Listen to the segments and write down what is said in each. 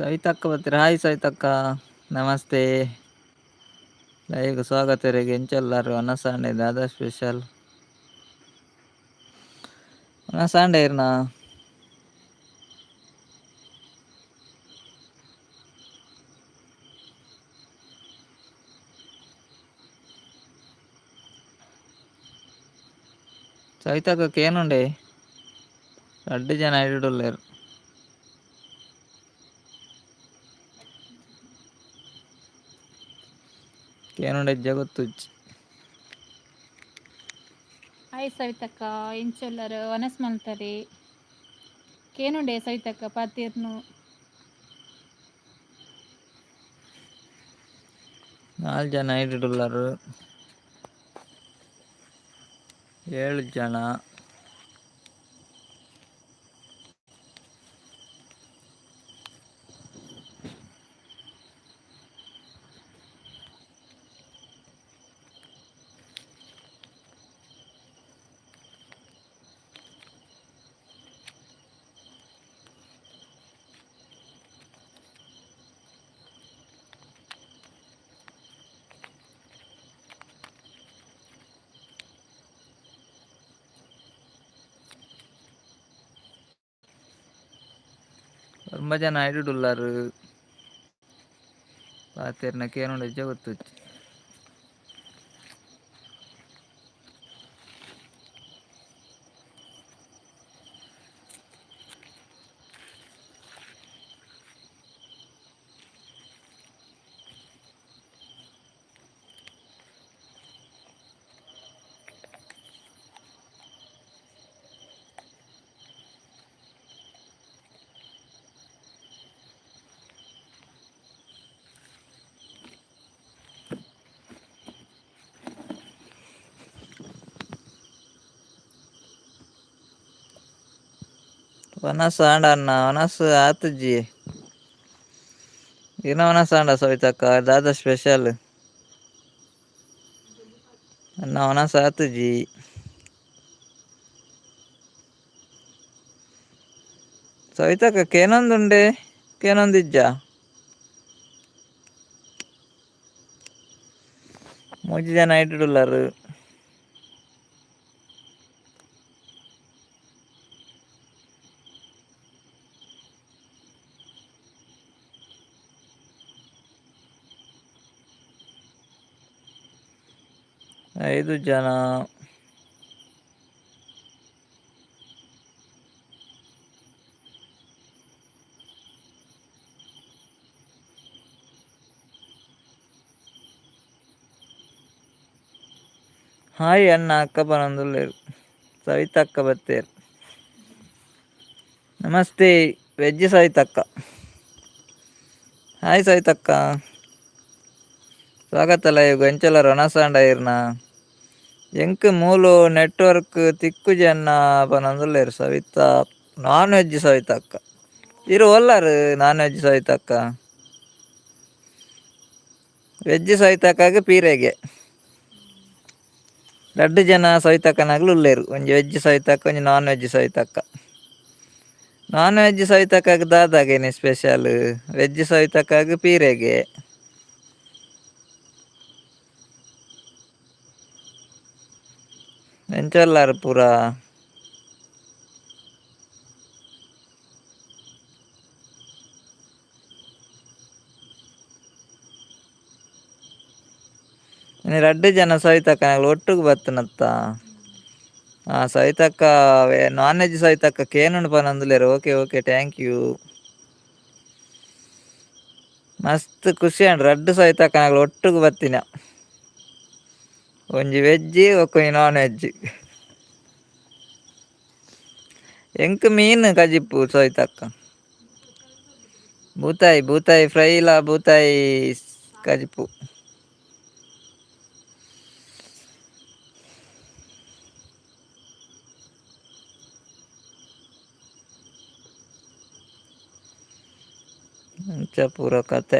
ಸವಿತಕ್ಕ ಬರ್ತೀರ? ಹಾಯ್ ಸವಿತಕ್ಕ, ನಮಸ್ತೆ. ಲೈವ್ಗೆ ಸ್ವಾಗತ ರೀ. ಎಂಚೆಲ್ಲಾರು ಅನ್ನ ಸಾಂಡೆ ದಾದಾ ಸ್ಪೆಷಲ್ ಅನ್ನ ಸಾಂಡೆ ಇರ್ನಾ సవితక్కకి ఏనుండే రెడ్డి జన ఐడు లేరు. ಏನುಂಡೆ ಜಗತ್ತುಚ್ಚಿ ಹಾಯ್ ಸವಿತಕ್ಕ, ಇಂಚೊಲ್ಲರು ವನಸ್ ಮಲ್ತರಿ ಕೇನುಂಡೆ ಸವಿತಕ್ಕ ಪಾತೀರ್ನು 4 ಜನ ಐಡುಳ್ಳರು, 7 ಜನ ತುಂಬ ಜನ ಐಡುಳ್ಳರು ಪಾತೀರ್ನಕ್ಕೆ ಏನುಂಡೆ ಜಗತ್ತುಚ್ಚಿ ವನಸ್ ಆಂಡ ಅನ್ನ ವನಸ್ ಆತುಜ್ಜಿ ಇನ್ನ ವನಸ್ ಆಂಡ ಸವಿತಕ್ಕ ದಾದಾ ಸ್ಪೆಷಲ್ ಅನ್ನ ವನಸ್ ಆತುಜ್ಜಿ ಸವಿತಕ್ಕ ಕೇನೊಂದುಂಡೆ ಕೇನೊಂದಿಜ್ಜ 3 ಜನ ಐಡುಳ್ಳರು. ಐದು ಜನ ಹಾಯ್ ಅಣ್ಣ ಅಕ್ಕ ಬನ್ನೊಂದುಲ್ಲೆರ್ ಸವಿತಕ್ಕ ಬತ್ತೇರ್. ನಮಸ್ತೆ ವೆಜ್ ಸವಿತಕ್ಕ. ಹಾಯ್ ಸವಿತಕ್ಕ, ಸ್ವಾಗತ ಲೈವ್ ಎಂಚೆಲ್ಲ ರೊಣಸಾಂಡ ಇರ್ನ ಎಂಕ್ ಮೂಲು ನೆಟ್ವರ್ಕ್ ತಿಕ್ಕು ಜನ ಪನೊಂದುಲ್ಲೆರ್ ಸವಿತ ನಾನ್ ವೆಜ್ ಸವಿತಕ್ಕ ಇರು ಒಲ್ಲಾರು ನಾನ್ ವೆಜ್ ಸವಿತಕ್ಕ ವೆಜ್ ಸವಿತಕ್ಕಾಗ ಪೀರೆಗೆ 2 ಜನ ಸವಿತಕ್ಕನಾಗ್ಲು ಉಲ್ಲೇರು. ಒಂಜಿ ವೆಜ್ ಸವಿತಕ್ಕ ಒಂಜಿ non veg Savitakka. Non veg ಸವಿತಕ್ಕಾಗ ದಾದಾಗೇನೆ ಸ್ಪೆಷಲ್, ವೆಜ್ ಸವಿತಕ್ಕಾಗ ಪೀರೆಗೆ. ಎಂಚೊಲ್ಲಾರು ಪೂರ ರಡ್ಡು ಜನ ಸವಿತಕ್ಕನಾಗ್ಲು ಒಟ್ಟಿಗೆ ಬತ್ತನತ್ತ. ಸವಿತಕ್ಕ ನಾನ್ ವೆಜ್ ಸವಿತಕ್ಕ ಕೇನುಂಡು ಪನೊಂದುಲ್ಲೆರ್. Okay okay thank you. ಮಸ್ತ್ ಖುಷಿ ಆಂಡ್ ರಡ್ಡು ಸವಿತಕ್ಕನಾಗ್ಲು ಒಟ್ಟಿಗೆ ಬತ್ತಿನ, ಒಂಜಿ ವೆಜ್ ಒಕ್ಕೊಂಜಿ ನಾನ್ ವೆಜ್. ಎಂಕ್ ಮೀನ್ ಕಜಿಪ್ಪು ಸವಿತಕ್ಕ, ಬೂತಾಯಿ ಬೂತಾಯಿ ಫ್ರೈ ಇಲ್ಲ ಬೂತಾಯಿ ಕಜಿಪ್ಪು. ಅಂಚ ಪೂರ ಕತೆ.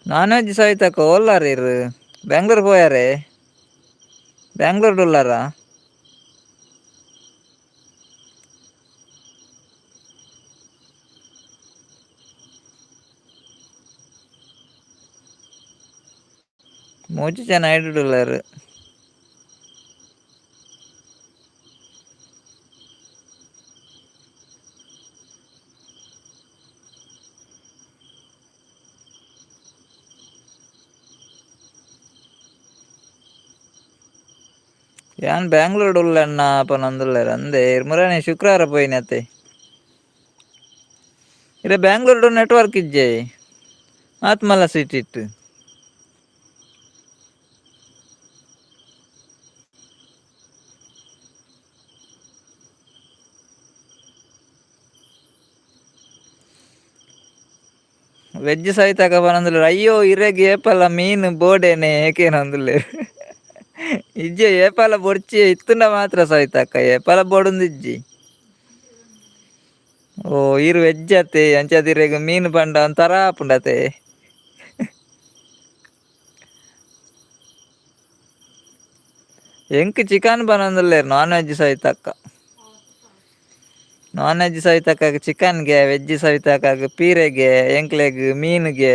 ನಾನ್ ವೆಜ್ ಸವಿತಕ್ಕ ಓಲ್ಲಾರ ಇರು ಬೆಂಗ್ಳೂರ್ ಪೋಯಾರೆ, ಬ್ಯಾಂಗ್ಳೂರ್ಡು ಉಲ್ಲಾರ. ಮೂಜಿ ಜನ ಹಿಡಿದುಳ್ಳಾರು. ಯಾನ್ ಬ್ಯಾಂಗ್ಳೂರ್ ಉಳ್ಳಣ್ಣ ಪನೊಂದುಲ್ಲೆರ್ ಅಂದೆ ಮುರನೆ ಶುಕ್ರವಾರ ಪೋಯಿನತೆ ಇರೆ ಬ್ಯಾಂಗ್ಳೂರ್ ನೆಟ್ವರ್ಕ್ ಇಜ್ಜೆ ಆತ್ ಮಲ್ಲ ಸಿಟಿ ಇಟ್ಟು ವೆಜ್ ಸಹಿತ ಪನೊಂದುಲ್ಲೆರ್ ಅಯ್ಯೋ ಇರೆಗ್ ಏಪಲ ಮೀನು ಬೋಡೆನೆ ಏಕೇನ ಅಂದುಲ್ಲೆರ್ ಇಜ್ಜೆ ಏಪಲ ಬೊಡ್ಚಿ ಇತ್ತುಂಡ ಮಾತ್ರ ಸವಿತಕ್ಕ ಏಪಲ ಬೋಡೊಂದು ಇಜ್ಜಿ. ಓ ಇರು ವೆಜ್ ಅತೆ ಅಂಚಾದಿರೆಗ್ ಮೀನು ಪಂಡ ಒಂತರ ಆಪುಂಡತೆ. ಎಂಕ್ ಚಿಕನ್ ಪನೊಂದುಲ್ಲೆರ್ non veg Savitakka. Non veg ಸವಿತಕ್ಕಾಗ ಚಿಕನ್ಗೆ ವೆಜ್ ಸವಿತಕ್ಕಾಗ ಪೀರೆಗೆ ಎಂಕ್ಲೆಗ್ ಮೀನ್ಗೆ.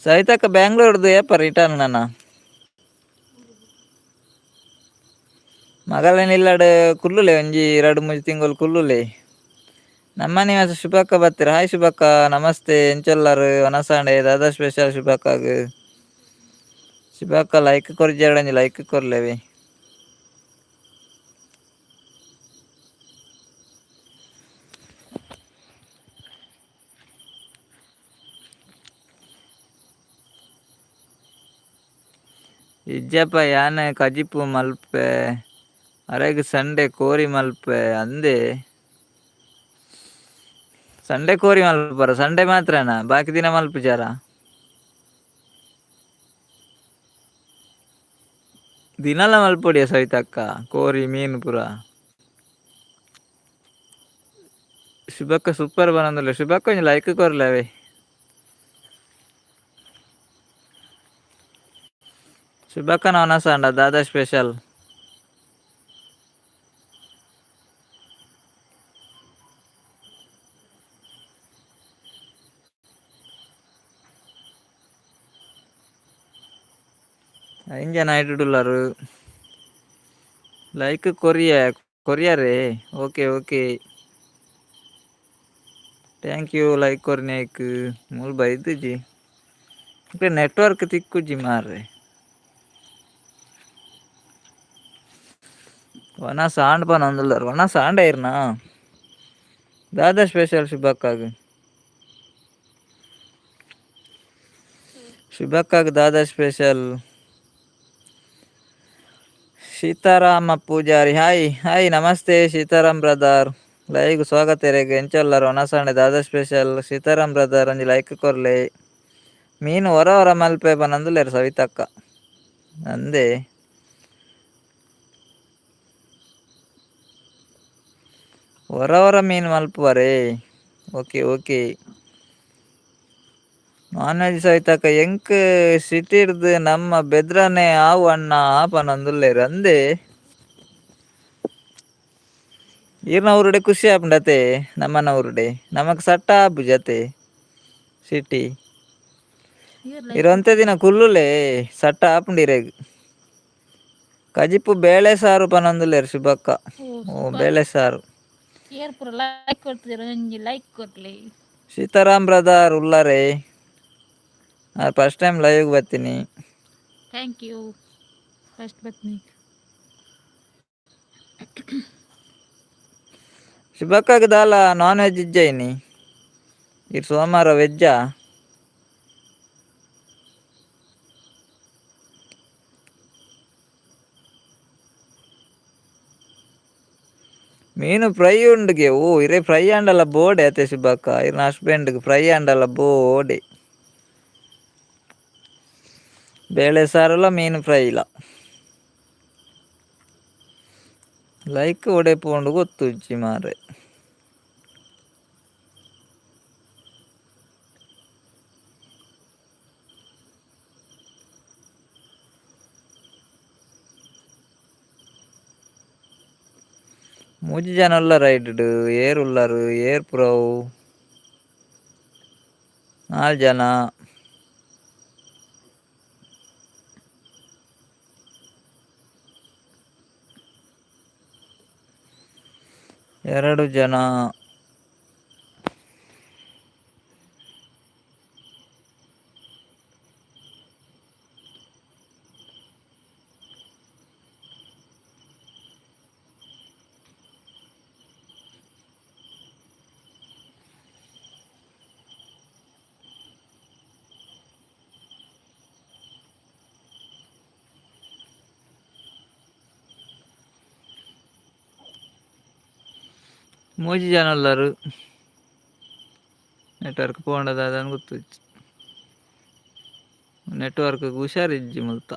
ಸವಿತಕ್ಕ ಬ್ಯಾಂಗ್ಳೂರ್ದು ಏಪ ರಿಟರ್ನ್ ನನ್ನ ಮಗಳೇನ ಇಲ್ಲಾಡು ಕುಲ್ಲುಲೆ ಒಂಜಿ 2-3 ತಿಂಗಳು ಕುಲ್ಲುಲೆ. ನಮ್ಮನೆ ಶುಭಕ್ಕ ಬತ್ತೀರ. ಹಾಯ್ ಶುಭಕ್ಕ ನಮಸ್ತೆ ಎಂಚೊಲ್ಲರು ಒನಸಾಂಡೆ ದಾದಾ ಸ್ಪೆಷಲ್ ಶುಭಕ್ಕಾಗ್ ಶುಭಕ್ಕ ಲೈಕ್ ಕೊರ್ಜೆರ್ ಲೈಕ್ ಕೊರ್ಲೆವಿ. ಇಜ್ಜಪ್ಪ ಯಾನ್ ಕಜಿಪು ಮಲ್ಪೆ ಅರೆಗ್ ಸಂಡೆ ಕೋರಿ ಮಲ್ಪೆ ಅಂದೆ ಸಂಡೆ ಕೋರಿ ಮಲ್ಪರ ಸಂಡೆ ಮಾತ್ರನಾ ಬಾಕಿ ದಿನ ಮಲ್ಪುಜಾರ. ದಿನಾಲ ಮಲ್ಪೊಡಿಯ ಸವಿತಕ್ಕ ಕೋರಿ ಮೀನು ಪೂರ. ಶುಭಕ್ಕ ಸೂಪರ್ ಬನೊಂದುಲ್ಲೆ ಶುಭಕ್ಕ ಒಂಜಿ ಲೈಕ್ ಕೊರ್ಲೆವೆ. ಶುಭಕ್ಕನ ಒನಸಾಂಡ ದಾದಾ ಸ್ಪೆಷಲ್. ಐನ್ ಜನ ಐಟುಡುಲ್ಲರು ಲೈಕ್ ಕೊರಿಯರೆ okay okay thank you like ಕೊರ್ನಿಯಕ್ ಮೂಲು ಬೈದ್ಂಜಿ ನೆಟ್ವರ್ಕ್ ತಿಕ್ಕುಜಿ ಮಾರ್ರೆ. ಒನಸಾಂಡ್ ಪನೊಂದುಲ್ಲೆರ್ ಒನಸಾಂಡ ಇರ್ನ ದಾದಾ ಸ್ಪೆಷಲ್ ಶುಭಕ್ಕಾಗ್ ದಾದಾ special. Sitarama Poojary hi hi ನಮಸ್ತೆ ಸೀತಾರಾಮ್ ಬ್ರದರ್ ಲೈಕ್ ಸ್ವಾಗತ ಎರೆಗ್ ಎಂಚೊಲ್ಲರು ಒನಸಾಂಡೆ ದಾದಾ ಸ್ಪೆಷಲ್ ಸೀತಾರಾಮ್ ಬ್ರದರ್ ಒಂಜಿ ಲೈಕ್ ಕೊರ್ಲೆ. ಮೀನು ಹೊರ ಮಲ್ಪೆ ಪನೊಂದುಲ್ಲೆರ್ ಸವಿತಕ್ಕ ಅಂದೆ ಹೊರ ಮೀನು ಮಲ್ಪುವರೇ okay okay. Non veg Savitakka ಎಂಕ್ ಸಿಟಿರ್ದ್ ನಮ್ಮ ಬೆದ್ರನೆ ಆವು ಅಣ್ಣ ಪನೊಂದುಲ್ಲೆರ್ ಅಂದೆ ಈರ್ನ ಊರುಡೆ ಖುಷಿ ಆಪುಂಡತೆ ನಮ್ಮನ ಊರುಡೆ ನಮಕ್ ಸಟ್ಟ ಆಪುಜಿ ಅತೆ ಸಿಟಿ ಇರು ಒಂತೆ ದಿನ ಕುಲ್ಲುಲೆ ಸಟ್ಟ ಆಪುಂಡು ಇರೆಗ್. ಕಜಿಪು ಬೇಳೆ ಸಾರು ಪನೊಂದುಲ್ಲೆರ್ ಶುಭಕ್ಕ ಓ ಬೇಳೆ ಸಾರು. ಏರ್ ಪೂರ ಲೈಕ್ ಕೊಡ್ತಿರ ಒಂಜಿ ಲೈಕ್ ಕೊರ್ಲೆ. ಸೀತಾರಾಮ್ ಬ್ರದರ್ ಉಳ್ಳಾರೆ ಫಸ್ಟ್ ಟೈಮ್ ಲೈವ್ ಬತ್ತೀನಿ. ಥ್ಯಾಂಕ್ ಯು ಫಸ್ಟ್ ಬತ್ನಿ. ಶುಭಕ್ಕಗ್ ದಾಲ ನಾನ್ ವೆಜ್ ಇಜ್ಜೈನಿ ಇರ್ ಸೋಮವಾರ ವೆಜ್ಜಾ. ಮೀನು ಫ್ರೈ ಉಂಡ್ಗೆ ಓ ಇರೆ ಫ್ರೈ ಆಂಡಲ ಬೋಡೆ ಅತೆ ಶುಭಕ್ಕ ಇರ್ನ ಹಸ್ಬೆಂಡ್ಗ್ ಫ್ರೈ ಆಂಡಲ ಬೋಡೆ. ಬೇಳೆ ಸಾರುಲ ಮೀನು ಫ್ರೈ ಲ ಲೈಕ್ ಒಡೆ ಪೋಂಡು ಗೊತ್ತುಜ್ಜಿ ಮಾರ್ರೆ. ಮೂಜಿ ಜನ ಉಲ್ಲಾರ ಐಟ್ ಏರ್ ಉಲ್ಲಾರು ಏರ್ ಪುರವು 4 ಜನ. 2 ಜನ. 3 ಜನ ಉಲ್ಲಾರು. ನೆಟ್ವರ್ಕ್ ಪೋಂಡದಾದನ್ ಗೊತ್ತಿಜ್ಜಿ. ನೆಟ್ವರ್ಕ್ ಹುಷಾರಿಜ್ಜಿ ಮುಲ್ತ.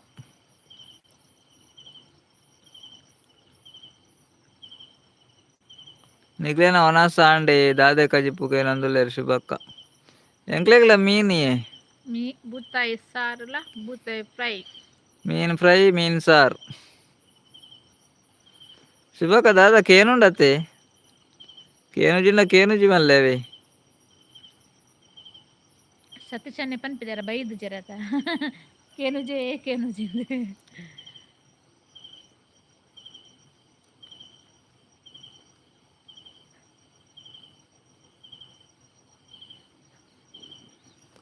ನಿಕ್ಲೇನ ಒನಸ ಆಂಡೆ ದಾದೆ ಕಜಿಪುಗೆ ನಂದುಲ್ಲೇರು ಶುಭಕ್ಕ. ಎಂಕ್ಲೆಗ್ಲ ಮೀನಿಯೆ ಬೂತಾಯಿ ಸಾರುಲ ಬೂತಾಯಿ ಫ್ರೈ. ಮೀನ್ ಫ್ರೈ ಮೀನ್ ಸಾರ್. ಶುಭಕ್ಕ ದಾದ ಕೇನುಂಡತೆ ಕೇನುಜಿಂದ ಕೇನುಜಿ ಮಲ್ಲೇವೆ. ಸತೀಶನ್ನೆ ಪನ್ಪಿದಾರ ಬೈದು ಜರತ ಕೇನುಜೆ ಕೇನುಜಿಂದು.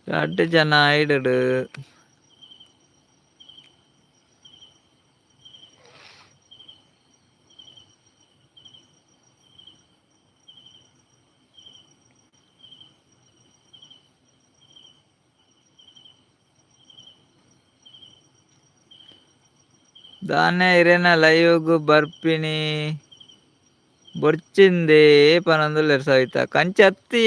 രണ്ട് ಜನ ಐಡಡು. ದಾನೆ ಇರೇನ ಲೈವ್ಗ್ ಬರ್ಪಿನಿ ಬೊರ್ಚಿಂದೆ ಪನೊಂದುಲ್ಲೆರ್ ಸವಿತ ಕಂಚಿ ಅತ್ತಿ.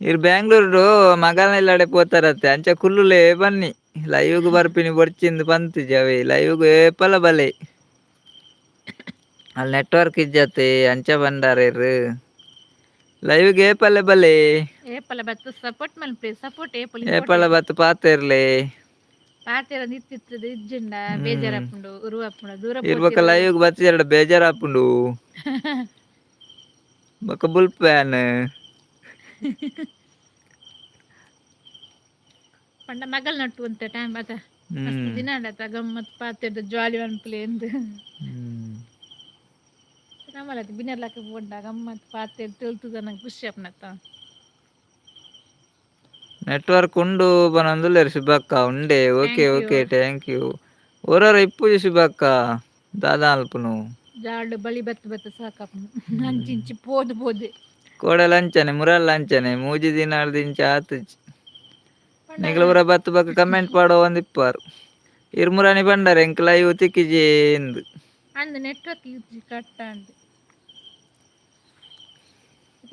ಇರ್ ಬ್ಯಾಂಗ್ಳೂರ್ಡು ಮಗಲ್ನ ಇಲ್ಲಡೆ ಪೋತಾರತ್ತೆ ಅಂಚ ಕುಲ್ಲುಲೆ ಬನ್ನಿ ಲೈವ್ಗ್ ಬರ್ಪಿನಿ ಬೊರ್ಚಿಂದ್ ಪಂತಿಜಿ ಅವೆ ಲೈವ್ಗ್ ಏಪಲ ಬಲೆ ಅಲ್ಲಿ ನೆಟ್ವರ್ಕ್ ಇಜ್ಜತೆ ಅಂಚ ಬಂಡಾರೆರ್ ಲೈವ್ಗ್ ಏಪಲ ಬಲೆ ಏಪಲ ಬತ್ತು ಸಪೋರ್ಟ್ ಮಲ್ಪೆ ಸಪೋರ್ಟ್ ಏಪಲ ಏಪಲ ಬತ್ತು ಪಾತೆರ್ಲೆ ಪಾತೆರ ನಿತ್ತಿತ್ತದ ಇಜ್ಜುಂಡ ಬೇಜಾರಾಪುಂಡು ಉರುವಾಪುಂಡ ದೂರ ಇರ್ಬಕ ಲೈವ್ಗ್ ಬತ್ತಿ ಎರಡು ಬೇಜಾರಾಪುಂಡು ಬೊಕ ಬುಲ್ಪೇನ್ ಪಂಡ ಮಗಲ್ ನಟ್ಟು ಅಂತ ಟೈಮ್ ಬಾತ ಮಸ್ತ್ ದಿನ ಆಡತ ಗಮ್ಮತ್ ಪಾತೆರ್ದ ಜಾಲಿ ಅನ್ಪ್ಲೆ ಎಂದು ನಮ್ಮಲತ್ ಬಿನ್ನರ್ಲಕ ಪೋಂಡ ಗಮ್ಮತ್ ಪಾತೆರ್ ತೇಲ್ತುದ ನಂಗೆ ಖುಷಿ ಆಪುನತ್ತ. ನೆಟ್ವರ್ಕ್ ಉಂಡು ಪನೊಂದುಲ್ಲೆರ್ ಶುಭಕ್ಕ ಉಂಡೆ okay thank you okay thank you. ಒರೊರ ಇಪ್ಪುಜಿ ಶುಭಕ್ಕ ದಾದ ಅಲ್ಪುನು ಜಾಲ್ಡ್ ಬಳಿ ಬತ್ತು ಬತ್ತು ಸಾಕಾಪುಂಡು ಅಂಚಿಂಚಿ ಪೋದು ಪೋದೆ ಕೋಡಲ ಅಂಚನೆ ಮುರಲ್ಲ ಅಂಚನೆ ಮೂಜಿ ದಿನಾಡ್ ದಿಂಚ ಆತುಜಿ ಪಂಡ ನಿಕ್ಲ ಪೂರ ಬತ್ತು ಬಕ್ಕ ಕಮೆಂಟ್ ಪಾಡೋ ಒಂದ್ ಇಪ್ಪಾರು ಇರ್ಮುರಾಣಿ ಬಂಡಾರ ಎಂಕ್ ಲೈವ್ ತಿಕ್ಕಿಜಿ ಎಂದು ಅಂದ್ ನೆಟ್ವರ್ಕ್ ಯೂಜಿ ಕಟ್ಟ ಅಂದ್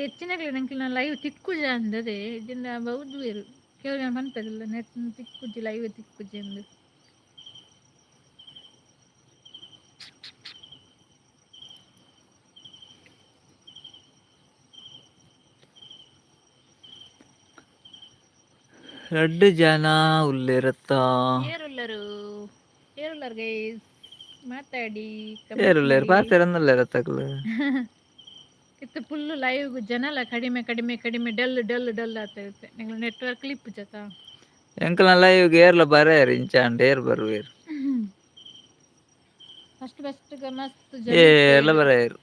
ಹೆಚ್ಚಿನಗ್ಲಿ ನಂಗೆ ನಾನು ಲೈವ್ ತಿಕ್ಕುಜಿ ಅಂದದೆ ಇದನ್ನ ಬೌದು ಬೇರು ಕೇವಲ ಬಂತದಿಲ್ಲ ನೆಟ್ ತಿಕ್ಕುಜಿ ಲೈವ್ ತಿಕ್ಕುಜಿ ಎಂದು ಎರಡು ಜನ ಉಲ್ಲೆರತ್ತ ಏರುಲ್ಲರು ಏರುಲ್ಲರ್ ಗೈಸ್ ಮಾತಾಡಿ ಏರುಲ್ಲೇರು ಪಾತೆರೊಂದುಲ್ಲೆರತ್ತಕ್ಲು ಇತ್ತು ಫುಲ್ಲು ಲೈವ್ ಜನಲ ಕಡಿಮೆ ಕಡಿಮೆ ಕಡಿಮೆ ಡಲ್ ಡಲ್ ಡಲ್ ಆಗ್ತಾ ಇರುತ್ತೆ ನಿಂಗೆ ನೆಟ್ವರ್ಕ್ ಕ್ಲಿಪ್ ಜತ ಎಂಕಲ್ನ ಲೈವ್ಗ್ ಏರ್ಲ ಬರೆಯರ್ ಇಂಚಾಂಡ್ ಏರ್ ಬರುವೆರ್ ಫಸ್ಟ್ ಫಸ್ಟ್ ಮಸ್ತ್ ಏರ್ಲ ಬರೆಯರ್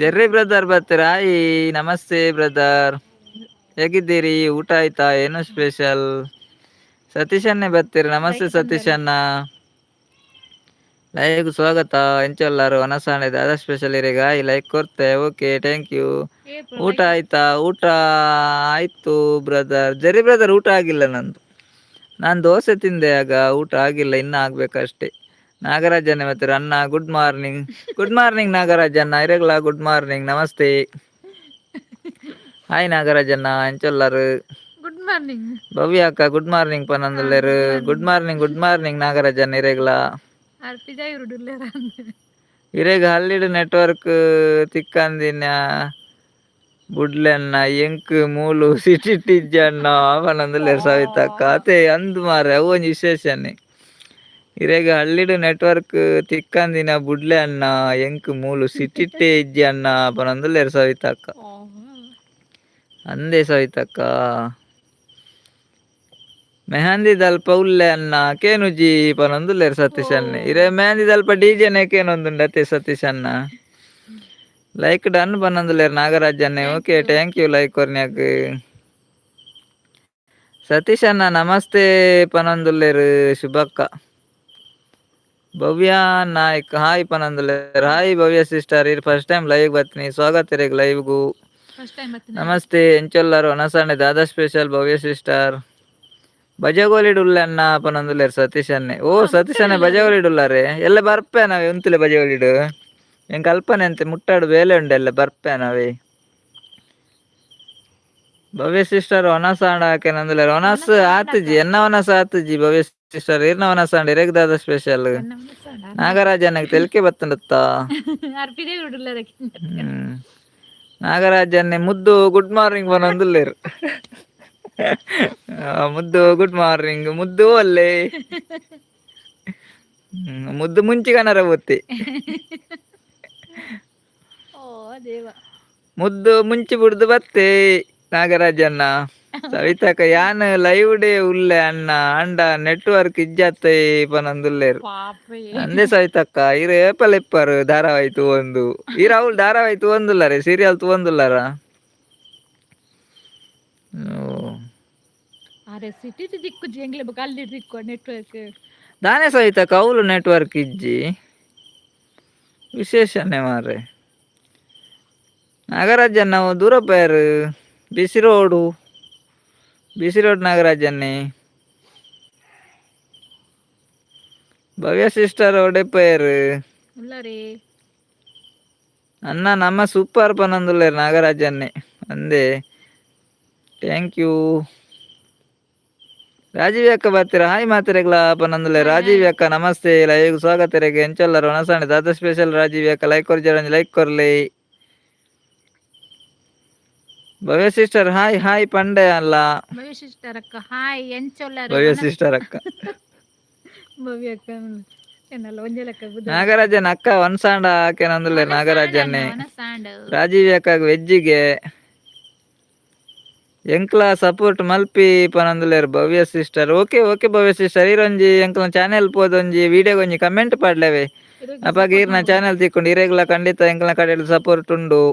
ಜೆರ್ರಿ ಬ್ರದರ್ ಬರ್ತೀರಾ ಹಾಯ್ ನಮಸ್ತೆ ಬ್ರದರ್ ಹೇಗಿದ್ದೀರಿ ಊಟ ಆಯ್ತಾ ಏನು ಸ್ಪೆಷಲ್ ಸತೀಶನ್ನೇ ಬರ್ತೀರಿ ನಮಸ್ತೆ ಸತೀಶನ್ನ ಲೈಕ್ ಸ್ವಾಗತ ಎಂಚೊಲ್ಲಾರು ಒನಸಾಣೆ ದಾದಾ ಸ್ಪೆಷಲ್ ಇರೇಗ ಈ ಲೈಕ್ ಕೊಡ್ತೆ ಓಕೆ ಥ್ಯಾಂಕ್ ಯು. ಊಟ ಆಯ್ತಾ ಊಟ ಆಯ್ತು ಬ್ರದರ್ ಜರಿ ಬ್ರದರ್ ಊಟ ಆಗಿಲ್ಲ ನಂದು ನಾನು ದೋಸೆ ತಿಂದೆ ಆಗ ಊಟ ಆಗಿಲ್ಲ ಇನ್ನ ಆಗ್ಬೇಕಷ್ಟೇ. ನಾಗರಾಜನ್ನೇ ಬರ್ತೀರ ಅನ್ನ ಗುಡ್ ಮಾರ್ನಿಂಗ್ ನಾಗರಾಜನ್ನ ಇರಗ್ಲಾ ಗುಡ್ ಮಾರ್ನಿಂಗ್ ನಮಸ್ತೆ ಹಾಯ್ ನಾಗರಾಜನ್ನ ಎಂಚೊಲ್ಲಾರು ಗುಡ್ ಮಾರ್ನಿಂಗ್ ಭವ್ಯ ಅಕ್ಕ ಗುಡ್ ಮಾರ್ನಿಂಗ್ ಪನಂದುಲ್ಲೇರು ಗುಡ್ ಮಾರ್ನಿಂಗ್ ನಾಗರಾಜನ್ ಇರೇಗ್ಲಾ ಅರ್ಪಿಜಾ ಇರುಡುಲ್ಲೇರ ಇರೇಗ ಹಲ್ಲಿಡು ನೆಟ್ವರ್ಕ್ ತಿಕ್ಕಂದಿನ ಬುಡ್ಲೆನ್ನ ಎಂಕ್ ಮೂಲು ಸಿಟಿಟ್ಟಿಜ್ಜನ್ನ ಪನಂದುಲ್ಲೇರು ಸವಿತಕ್ಕ ಅತೆ ಅಂದ್ ಮಾರೆ ಅವು ಒಂಜಿ ವಿಶೇಷನೆ ಇರೆಗ್ ಹಳ್ಳಿಡು ನೆಟ್ವರ್ಕ್ ತಿಕ್ಕಂದಿನ ಬುಡ್ಲೆ ಅಣ್ಣ ಎಂಕ್ ಮೂಲು ಸಿಟಿಟ್ಟೆ ಇಜ್ಜಿ ಅಣ್ಣ ಪನೊಂದುಲ್ಲೆರ್ ಸವಿತಕ್ಕ. ಅಂದೆ ಸವಿತಕ್ಕ ಮೆಹಂದಿ ದಲ್ಪ ಉಲ್ಲೆ ಅಣ್ಣ ಕೇನುಜಿ ಪನೊಂದುಲ್ಲೆರ್ ಸತೀಶ್ ಅಣ್ಣೆ. ಇರೆ ಮೆಹಂದಿ ದಲ್ಪ ಡಿಜೆನೆ ಕೇನೊಂದುಂಡು ಅತೆ ಸತೀಶ್ ಅಣ್ಣ. ಲೈಕ್ ಡನ್ ಪನೊಂದುಲ್ಲೆರ್ ನಾಗರಾಜ್ ಅಣ್ಣೆ. ಓಕೆ ಥ್ಯಾಂಕ್ ಯು ಲೈಕ್ ಕೊರ್ನ್ಯಾಕ್. ಸತೀಶ್ ಅಣ್ಣ ನಮಸ್ತೆ ಪನೊಂದುಲ್ಲೆರ್ ಶುಭಕ್ಕ. ಭವ್ಯ ನಾಯ್ಕ್ ಹಾಯ್ ಪನೊಂದುಲ್ಲೆರ್. ಹಾಯ್ ಭವ್ಯ ಸಿಸ್ಟರ್ ಇರ್ ಫಸ್ಟ್ ಟೈಮ್ ಲೈವ್ ಬತ್ನಿ ಸ್ವಾಗತ ಇರೆಗ್ ಲೈವ್ಗು. ನಮಸ್ತೆ ಎಂಚೊಲ್ಲರು ಒನಸಂಡೆ ದಾದಾ ಸ್ಪೆಷಲ್ ಭವ್ಯ ಸಿಸ್ಟರ್. ಬಜಗೋಲಿಡ್ ಉಲ್ಲೆ ಅಣ್ಣ ಪನೊಂದುಲ್ಲೆರ್ ಸತೀಶ್ ಅಣ್ಣೆ. ಓ ಸತೀಶ್ ಅಣ್ಣೆ ಬಜಗೋಲಿಡ್ ಉಲ್ಲಾರೆ ಎಲ್ಲ ಬರ್ಪೆ ನಾವೇ ಉಂತುಲೆ ಬಜಗೋಲಿಡ್. ಎಂಕ್ ಕಲ್ಪನೆ ಅಂತೆ ಮುಟ್ಟಾಡು ಬೇಲೆ ಉಂಡೆ ಎಲ್ಲ ಬರ್ಪೆ ನಾವೇ. ಭವ್ಯ ಸಿಸ್ಟರ್ ಒನಸಾಂಡ ಹಾಕೆನಂದುಲ್ಲೆರ್. ಒನಸ್ ಆತುಜಿ ಎನ್ನ ಒನಸ್ ಆತುಜಿ ಭವ್ಯ ಸಿಸ್ಟರ್ ಈರ್ನ ಒನಸಾಂಡ ಇರೆಗ್ ದಾದ ಸ್ಪೆಷಲ್. ನಾಗರಾಜ್ ಅಣ್ಣಗ್ ತೆಲ್ಕೆ ಬತ್ತುಂಡತ್ತ. ನಾಗರಾಜ್ ಅಣ್ಣೆ ಮುದ್ದು ಗುಡ್ ಮಾರ್ನಿಂಗ್ ಪನೊಂದುಲ್ಲೆರ್. ಮುದ್ದು ಗುಡ್ ಮಾರ್ನಿಂಗ್ ಮುದ್ದು ಒಲ್ಲೆ. ಮುದ್ದು ಮುಂಚಿಗನರ ಬತ್ತಿ. ಮುದ್ದು ಮುಂಚಿ ಬಿಡ್ದು ಬತ್ತೆ ನಾಗರಾಜ್ ಅಣ್ಣ. ಸವಿತಕ್ಕ ಯಾನ್ ಲೈವ್ ಡೇ ಉಲ್ಲೆ ಅಣ್ಣ ಅಂಡ ನೆಟ್ವರ್ಕ್ ಇಜ್ಜತ್ತೆ ಪನೊಂದುಲ್ಲೆರ್. ಅಂದೆ ಸವಿತಕ್ಕ ಇರು ಏಪಲ್ ಇಪ್ಪರ್ ಧಾರಾವಾಹಿ ತೂವೊಂದು. ಇರು ಅವ್ಲು ಧಾರಾವಾಹಿ ತೂವೊಂದುಲ್ಲಾರೆ ಸೀರಿಯಲ್ ತೂವೊಂದುಲ್ಲಾರ. ದಾನೆ ಸವಿತಕ್ಕ ಅವ್ಲು ನೆಟ್ವರ್ಕ್ ಇಜ್ಜಿ ವಿಶೇಷನೆ ಮಾರ್ರೆ. ನಾಗರಾಜ್ ಅಣ್ಣ ದೂರ ಪೇರ್ ಬಿಸಿ ರೋಡ್ ನಾಗರಾಜ್ ಅಣ್ಣೆ. ಭವ್ಯ ಸಿಸ್ಟರ್ ಒಡೆಪೇರ್ ಅಣ್ಣ ನಮ್ಮ ಸೂಪರ್ ಪನೊಂದುಲ್ಲೆರ್ ನಾಗರಾಜ್ ಅಣ್ಣೆ. ಅಂದೆ ಥ್ಯಾಂಕ್ ಯು. ರಾಜೀವ್ ಅಕ್ಕ ಬರ್ತೀರಾ ಹಾಯ್ ಮಾತಿರೆಗ್ಲ ಪನೊಂದುಲ್ಲೆರ್. ರಾಜೀವ್ ಅಕ್ಕ ನಮಸ್ತೆ ಲೈವ್ ಸ್ವಾಗತ ಇರೆಗ್ ಎಂಚೊಲ್ಲರು ಒನಸಾಂಡೆ ದಾದಾ ಸ್ಪೆಷಲ್. ರಾಜೀವ್ ಅಕ್ಕ ಲೈಕ್ ಕೊರ್ಜಿ ಲೈಕ್ ಕೊರ್ಲಿ. ಭವ್ಯ ಸಿಸ್ಟರ್ ಹಾಯ್ ಹಾಯ್ ಪಂಡೆ ಅಲ್ಲ ಭವ್ಯ ಸಿಸ್ಟರ್ ಅಕ್ಕ ಹಾಯ್ ಎಂಚೊಲ್ಲರು. ಭವ್ಯ ಸಿಸ್ಟರ್ ಅಕ್ಕ ನಾಗರಾಜನ್ ಅಕ್ಕ ಒನ್ಸಾಂಡ ಹಾಕೆನಂದುಲ್ಲೆರ್ ನಾಗರಾಜ್ ಅಣ್ಣೆ. ರಾಜೀವ್ ಅಕ್ಕ ವೆಜ್ಜಿಗೆ ಎಂಕ್ಲ ಸಪೋರ್ಟ್ ಮಲ್ಪಿ ಪನೊಂದುಲ್ಲೆರ್ ಭವ್ಯ sister. Okay okay Bhavya sister ಈರೊಂಜಿ ಎಂಕ್ಲ channel ಪೋದೊಂಜಿ ವಿಡಿಯೋಗೆ ಒಂಜಿ ಕಮೆಂಟ್ ಪಾಡ್ಲೆವೆ ಅಪಗ ಈರ್ನ ಚಾನೆಲ್ ತಿಕ್ಕೊಂಡು ಇರೆಗ್ಲ ಖಂಡಿತ ಎಂಕ್ಲ ಕಡೆಡ್ ಸಪೋರ್ಟ್ ಉಂಡು.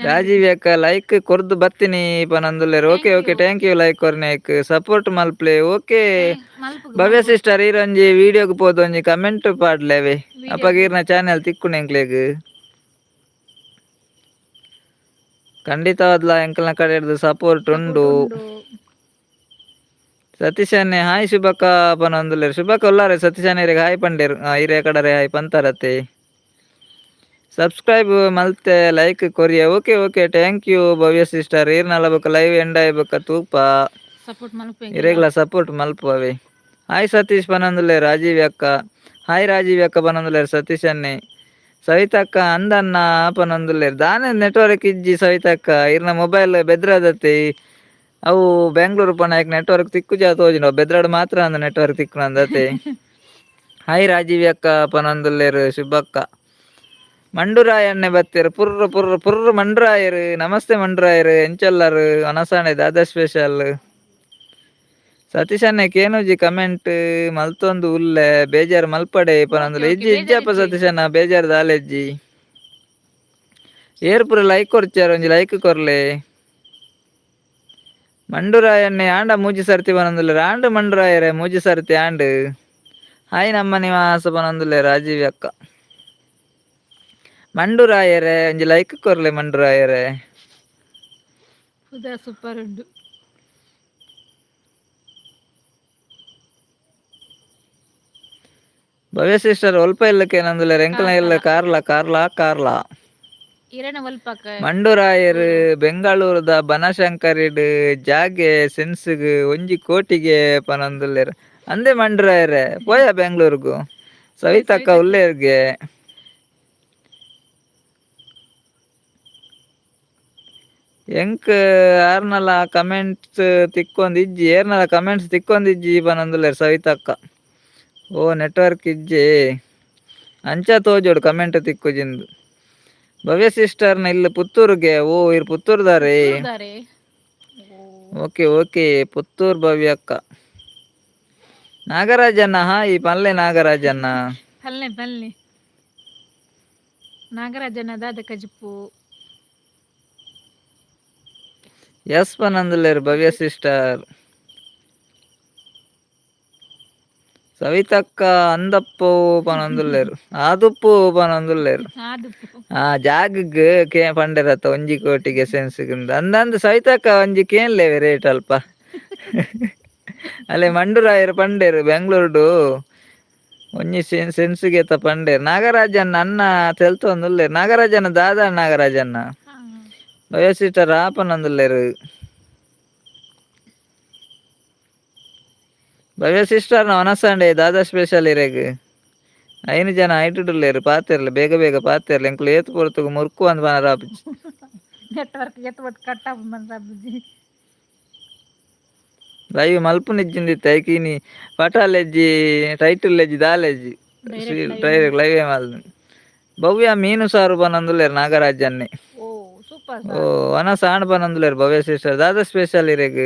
ರಾಜೀವ್ ಅಕ್ಕ ಲೈಕ್ ಕೊರ್ದು ಬತ್ತಿನಿ ಪನೊಂದುಲ್ಲೆರ್. Okay okay thank you like ಕೊರ್ನೇಕ್ ಸಪೋರ್ಟ್ ಮಲ್ಪ್ಲೆ. ಓಕೆ ಭವ್ಯ ಸಿಸ್ಟರ್ ಈರೊಂಜಿ ವಿಡಿಯೋಗ್ ಪೋದೊಂಜಿ ಕಮೆಂಟ್ ಪಾಡ್ಲೆವೆ ಅಪಗ ಈರ್ನ ಚಾನೆಲ್ ತಿಕ್ಕುಂಡು ಎಂಕ್ಲೆಗ್ ಖಂಡಿತವಾದ್ಲ ಎಂಕಲ್ನ ಕಡೆ ಸಪೋರ್ಟ್ ಉಂಡು. ಸತೀಶ್ ಅಣ್ಣೆ ಹಾಯ್ ಶುಭಕ್ಕ ಪನೊಂದುಲ್ಲೆರ್. ಶುಭಕ್ಕ ಉಲ್ಲಾರೆ ಸತೀಶ್ ಅಣ್ಣೆರೆಗ್ ಹಾಯ್ ಪಂಡೇರ್ ಹಿರಿಯ ಕಡರೆ ಹಾಯ್ ಪಂತಾರತೆ. ಸಬ್ಸ್ಕ್ರೈಬ್ ಮಲ್ತೆ ಲೈಕ್ ಕೊರಿಯ. Okay okay thank you Bhavya sister ಈರ್ನಲ ಬೊಕ ಲೈವ್ ಎಂಡ್ ಆಯ್ಬೊಕ ತೂಪ ಇರೆಗ್ಲ ಸಪೋರ್ಟ್ ಮಲ್ಪುವವೆ. ಹಾಯ್ ಸತೀಶ್ ಪನೊಂದುಲ್ಲೆರ್ ರಾಜೀವ್ ಅಕ್ಕ. ಹಾಯ್ ರಾಜೀವ್ ಅಕ್ಕ ಪನೊಂದುಲ್ಲೆರ್ ಸತೀಶ್ ಅಣ್ಣೆ. ಸವಿತಕ್ಕ ಅಂದನ್ನ ಪನೊಂದುಲ್ಲೆರ್. ದಾನೆ ನೆಟ್ವರ್ಕ್ ಇಜ್ಜಿ ಸವಿತಕ್ಕ ಇರ್ನ ಮೊಬೈಲ್ ಬೆದ್ರದತಿ ಅವು ಬೆಂಗ್ಳೂರು ಪನಾಯಕ್ ನೆಟ್ವರ್ಕ್ ತಿಕ್ಕುಜಾ ತೋಜಿನ ಬೆದ್ರಾಡ್ ಮಾತ್ರ ಅಂದ ನೆಟ್ವರ್ಕ್ ತಿಕ್ಕುನ ಅಂದತೆ. ಹಾಯ್ ರಾಜೀವ್ ಅಕ್ಕ ಪನೊಂದುಲ್ಲೆರ್ ಶುಭಕ್ಕ. ಮಂಡುರಾಯ ಅಣ್ಣೆ ಬತ್ತೆರ್ ಪುರ್ರು ಪುರ್ರು ಪುರ್ರು ಮಂಡ್ರಾಯರ್. ನಮಸ್ತೆ ಮಂಡ್ರಾಯರ್ ಎಂಚೊಲ್ಲರು ಒನಸಾಂಡೆ ದಾದಾ ಸ್ಪೆಷಲ್. ಸತೀಶ್ ಅಣ್ಣೆ ಕೇನುಜಿ ಕಮೆಂಟ್ ಮಲ್ತೊಂದು ಉಲ್ಲೆ ಬೇಜಾರು ಮಲ್ಪಡೆ ಪನೊಂದುಲ್ಲೆ. ಇಜ್ಜಿ ಇಜ್ಜಪ್ಪ ಸತೀಶ್ ಅಣ್ಣ ಬೇಜಾರು ದಾಲೆಜ್ಜಿ. ಏರ್ ಪುರ ಲೈಕ್ ಕೊರ್ಚಾರ ಒಂಜಿ ಲೈಕ್ ಕೊರ್ಲೆ. ಮಂಡುರಾಯಣ್ಣೆ ಆಂಡ ಮೂಜಿ ಸರ್ತಿ ಪನೊಂದುಲ್ಲೆರ್. ಆಂಡ್ ಮಂಡುರಾಯರೆ ಮೂಜಿ ಸರ್ತಿ ಆಂಡ್. ಹಾಯ್ ನಮ್ಮ ನಿವಾಸ ಪನೊಂದುಲ್ಲೆ ರಾಜೀವ್ ಅಕ್ಕ. ಮಂಡುರಾಯರೆ ಒಂಜಿ ಲೈಕ್ ಕೊರ್ಲೆ ಮಂಡುರಾಯರೆ. ಸೂಪರ್ ಉಂಡು. ಭವ್ಯ ಸಿಸ್ಟರ್ ಒಲ್ಪ ಇಲ್ಲಕ್ಕೆ ನಂದುಲ್ಲೆರ್ ಎಂಕಲ್ನ ಇಲ್ಲ ಕಾರ್ಲಾ ಮಂಡುರಾಯರ್ ಬೆಂಗಳೂರುದ ಬನಶಂಕರಿಡ್ ಜಾಗೆ ಸೆನ್ಸ್ಗ್ ಒಂಜಿ ಕೋಟಿಗೆ ಪನೊಂದುಲ್ಲೆರ್. ಅಂದೆ ಮಂಡುರಾಯರೆ ಪೋಯ ಬೆಂಗಳೂರುಗು ಸವಿತಕ್ಕ ಉಲ್ಲೇರ್ಗೆ. ಎಂಕ್ ಆರ್ನಲ ಕಮೆಂಟ್ಸ್ ತಿಕ್ಕೊಂದಿಜ್ಜಿ ಏರ್ನಲ ಕಮೆಂಟ್ಸ್ ತಿಕ್ಕೊಂದಿಜ್ಜಿ ಪನೊಂದುಲ್ಲೆರ್ ಸವಿತಕ್ಕ. ಓ ನೆಟ್ವರ್ಕ್ ಇಜ್ಜಿ ಅಂಚ ತೋಜೋಡು ಕಮೆಂಟ್ ತಿಕ್ಕುಜಿಂದು. ಭವ್ಯ ಸಿಸ್ಟರ್ನ ಇಲ್ಲಿ ಪುತ್ತೂರುಗೆ ಓ ಇರು ಪುತ್ತೂರ್ದಾರೆ. ಪುತ್ತೂರ್ದಾರೆ. ಓಕೆ ಓಕೆ ಪುತ್ತೂರ್ ಭವ್ಯ ಅಕ್ಕ. ನಾಗರಾಜಣ್ಣ ಹಾಯ್ ಪಲ್ಲೆ ನಾಗರಾಜಣ್ಣ. ಪಲ್ಲೆ ಪಲ್ಲೆ ನಾಗರಾಜನ ದಾದ ಕಜಿಪ್ಪು. ಎಸ್ ಪನಂದುಲ್ಲೇರು ಭವ್ಯ ಸಿಸ್ಟರ್. ಸವಿತಕ್ಕ ಅಂದಪ್ಪು ಪನೊಂದುಲ್ಲೇರು ಆದುಪ್ಪು ಪನೊಂದುಲ್ಲೇರು. ಆದುಪ್ಪು ಆ ಜಾಗಗ್ ಕೇ ಪಂಡೆರತ್ತ ಒಂಜಿ ಕೋಟಿಗೆ ಸೆನ್ಸ್ಗಿಂದ ಅಂದಂದು ಸವಿತಕ್ಕ ಒಂಜಿ ಕೇನ್ಲೇವೆ ರೇಟ್ ಅಲ್ಪ. ಅಲ್ಲೇ ಮಂಡುರಾಯರು ಪಂಡೇರು ಬೆಂಗ್ಳೂರ್ಡು ಒಂಜಿ ಸೆನ್ಸ್ಗೆ ತ ಪಂಡೇರು. ನಾಗರಾಜನ್ನ ಅನ್ನ ತೆಲ್ತೊಂದುಲ್ಲೇರು ನಾಗರಾಜನ ದಾದ ನಾಗರಾಜನ್ನ. ಭವ್ಯ ಸಿಸ್ಟರ್ ಆಪನೊಂದುಲ್ಲೇರು. ಭವ್ಯ ಸಿಸ್ಟರ್ನ ಒನಸಂಡೆ ದಾದಾ ಸ್ಪೆಷಲ್ ಇರೆಗ್ 5 ಜನ ಐಟುಡುಲ್ಲೇರು ಪಾತೆರ್ಲೆ ಬೇಗ ಬೇಗ ಪಾತೆರ್ಲೆ ಎಂಕ್ಲು ಏತು ಪೊರ್ತುಗು ಮುರ್ಕು ಅಂದ್ ಪನರಾಪುಜಿ. ನೆಟ್ವರ್ಕ್ ಎತ್ತುವಟ್ಟು ಕಟ್ ಆಪು ಬಂದ್ರಾಪುಜಿ. ಲೈವ್ ಮಲ್ಪುನಿಜ್ಜಿಂದಿತ್ತೆ ಐಕಿನಿ ಪಟಾಲೆಜ್ಜಿ ಟೈಟುಲೆಜ್ಜಿ ದಾಲೆಜ್ಜಿ ಡೈರೆಕ್ಟ್ ಲೈವೇ ಮಲ್ದು. ಭವ್ಯ ಮೀನು ಸಾರು ಪನೊಂದುಲ್ಲೇರು ನಾಗರಾಜನ್ನೇ. ಓ ಸೂಪರ್. ಓ ಒನಸ ಆಣ್ ಪನೊಂದುಲ್ಲೇರು ಭವ್ಯ ಸಿಸ್ಟರ್ ದಾದಾ ಸ್ಪೆಷಲ್ ಇರೆಗ್.